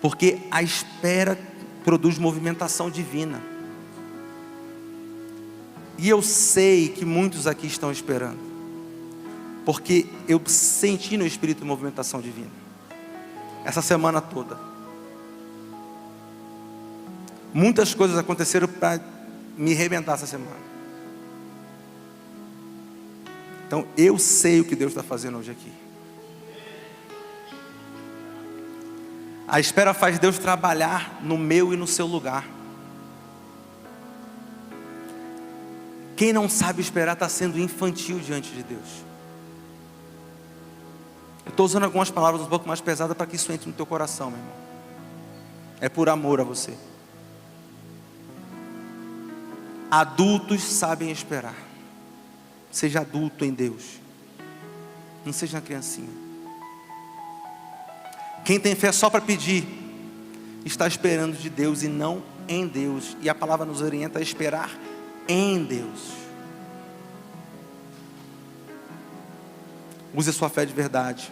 Porque a espera produz movimentação divina. E eu sei que muitos aqui estão esperando, porque eu senti no Espírito movimentação divina essa semana toda. Muitas coisas aconteceram para me arrebentar essa semana. Então eu sei o que Deus está fazendo hoje aqui. A espera faz Deus trabalhar no meu e no seu lugar. Quem não sabe esperar está sendo infantil diante de Deus. Eu estou usando algumas palavras um pouco mais pesadas para que isso entre no teu coração, meu irmão. É por amor a você. Adultos sabem esperar. Seja adulto em Deus. Não seja uma criancinha. Quem tem fé só para pedir, está esperando de Deus e não em Deus. E a palavra nos orienta a esperar em Deus. Use a sua fé de verdade.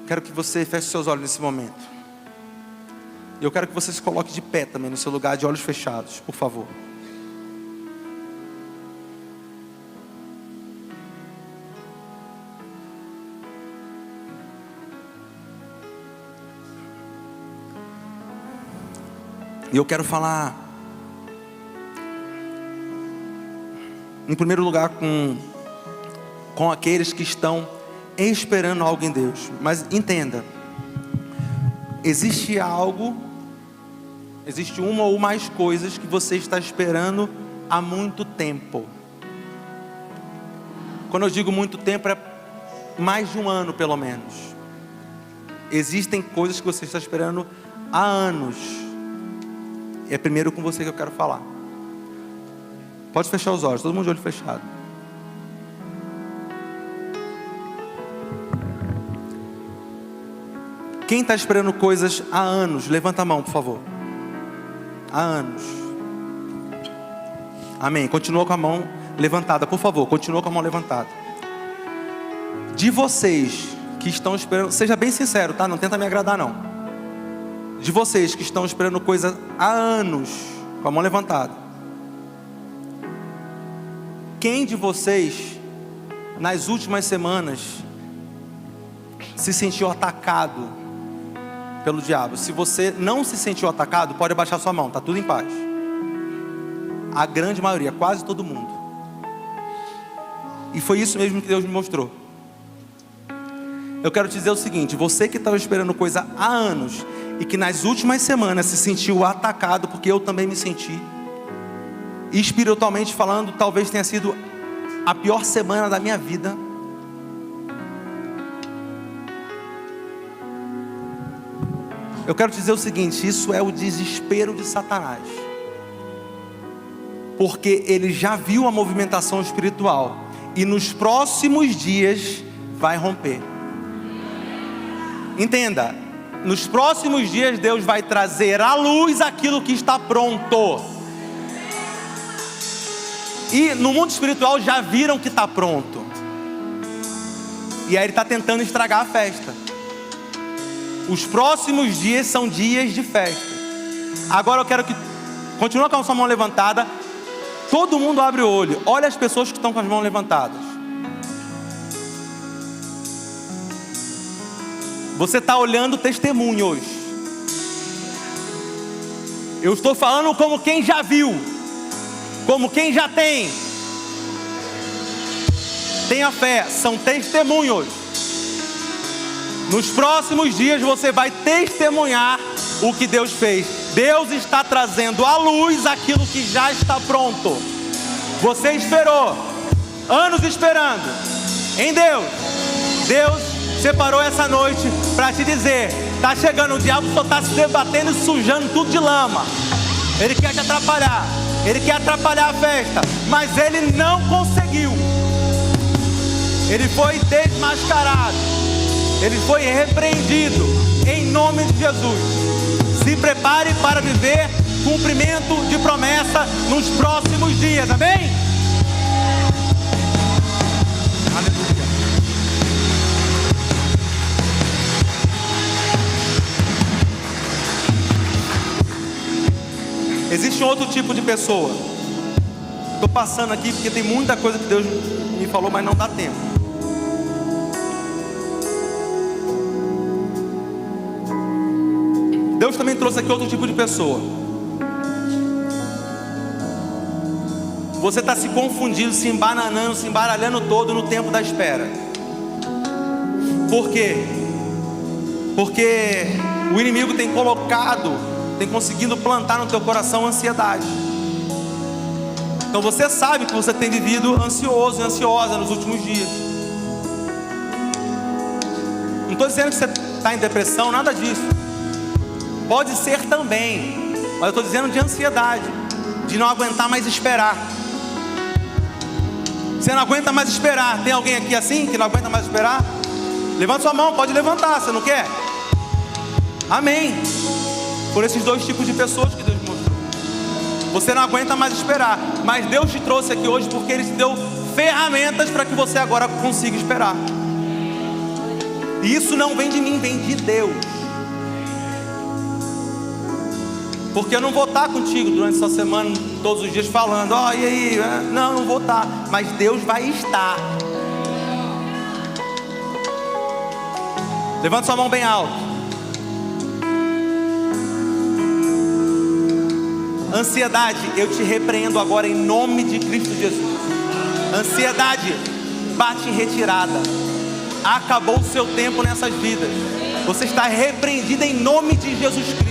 Quero que você feche seus olhos nesse momento. E eu quero que você se coloque de pé também no seu lugar, de olhos fechados, por favor. E eu quero falar, em primeiro lugar, com aqueles que estão esperando algo em Deus. Mas entenda, existe uma ou mais coisas que você está esperando há muito tempo. Quando eu digo muito tempo, é mais de um ano pelo menos. Existem coisas que você está esperando há anos. É primeiro com você que eu quero falar. Pode fechar os olhos, todo mundo de olho fechado. Quem está esperando coisas há anos, levanta a mão, por favor. Há anos. Amém. Continua com a mão levantada, por favor. Continua com a mão levantada. De vocês que estão esperando, seja bem sincero, tá? Não tenta me agradar, não. De vocês que estão esperando coisa há anos, com a mão levantada. Quem de vocês, nas últimas semanas, se sentiu atacado pelo diabo? Se você não se sentiu atacado, pode abaixar sua mão, tá tudo em paz. A grande maioria, quase todo mundo. E foi isso mesmo que Deus me mostrou. Eu quero te dizer o seguinte: você que estava esperando coisa há anos e que nas últimas semanas se sentiu atacado, porque eu também me senti, e espiritualmente falando, talvez tenha sido a pior semana da minha vida. Eu quero te dizer o seguinte: isso é o desespero de Satanás, porque ele já viu a movimentação espiritual e nos próximos dias vai romper. Entenda, nos próximos dias Deus vai trazer à luz aquilo que está pronto. E no mundo espiritual já viram que está pronto, e aí ele está tentando estragar a festa. Os próximos dias são dias de festa. Agora eu quero que continue com a sua mão levantada. Todo mundo abre o olho. Olha as pessoas que estão com as mãos levantadas. Você está olhando testemunho hoje. Eu estou falando como quem já viu, como quem já tem. Tenha fé, são testemunhos. Nos próximos dias você vai testemunhar o que Deus fez. Deus está trazendo à luz aquilo que já está pronto. Você esperou anos esperando em Deus. Deus separou essa noite para te dizer: está chegando, o diabo só está se debatendo e sujando tudo de lama. Ele quer te atrapalhar, ele quer atrapalhar a festa, mas ele não conseguiu. Ele foi desmascarado, ele foi repreendido em nome de Jesus. Se prepare para viver cumprimento de promessa nos próximos dias, amém? Aleluia. Existe outro tipo de pessoa. Estou passando aqui porque tem muita coisa que Deus me falou, mas não dá tempo. Deus também trouxe aqui outro tipo de pessoa. Você está se confundindo, se embananando, se embaralhando todo no tempo da espera. Por quê? Porque o inimigo tem conseguido plantar no teu coração ansiedade. Então você sabe que você tem vivido ansioso e ansiosa nos últimos dias. Não estou dizendo que você está em depressão, nada disso. Pode ser também, mas eu estou dizendo de ansiedade, de não aguentar mais esperar. Você não aguenta mais esperar. Tem alguém aqui assim que não aguenta mais esperar? Levanta sua mão, pode levantar, você não quer? Amém. Por esses dois tipos de pessoas que Deus mostrou. Você não aguenta mais esperar, mas Deus te trouxe aqui hoje porque Ele te deu ferramentas para que você agora consiga esperar. E isso não vem de mim, vem de Deus. Porque eu não vou estar contigo durante essa semana, todos os dias falando: ó, e aí? Não vou estar. Mas Deus vai estar. Levanta sua mão bem alto. Ansiedade, eu te repreendo agora em nome de Cristo Jesus. Ansiedade, bate em retirada. Acabou o seu tempo nessas vidas. Você está repreendido em nome de Jesus Cristo.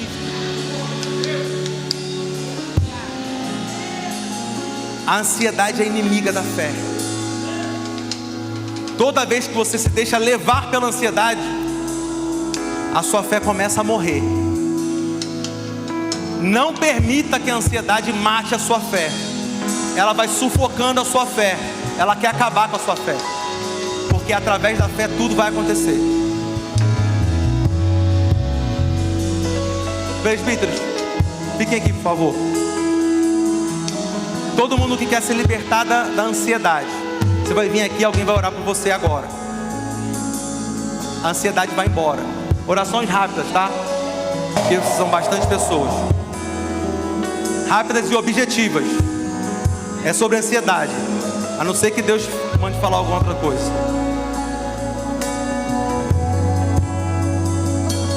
A ansiedade é inimiga da fé. Toda vez que você se deixa levar pela ansiedade, a sua fé começa a morrer. Não permita que a ansiedade mate a sua fé. Ela vai sufocando a sua fé. Ela quer acabar com a sua fé. Porque através da fé tudo vai acontecer. Presbíteros, fiquem aqui, por favor. Todo mundo que quer se libertar da ansiedade, você vai vir aqui, alguém vai orar por você agora. A ansiedade vai embora. Orações rápidas, tá? Porque são bastante pessoas. Rápidas e objetivas. É sobre ansiedade. A não ser que Deus mande falar alguma outra coisa.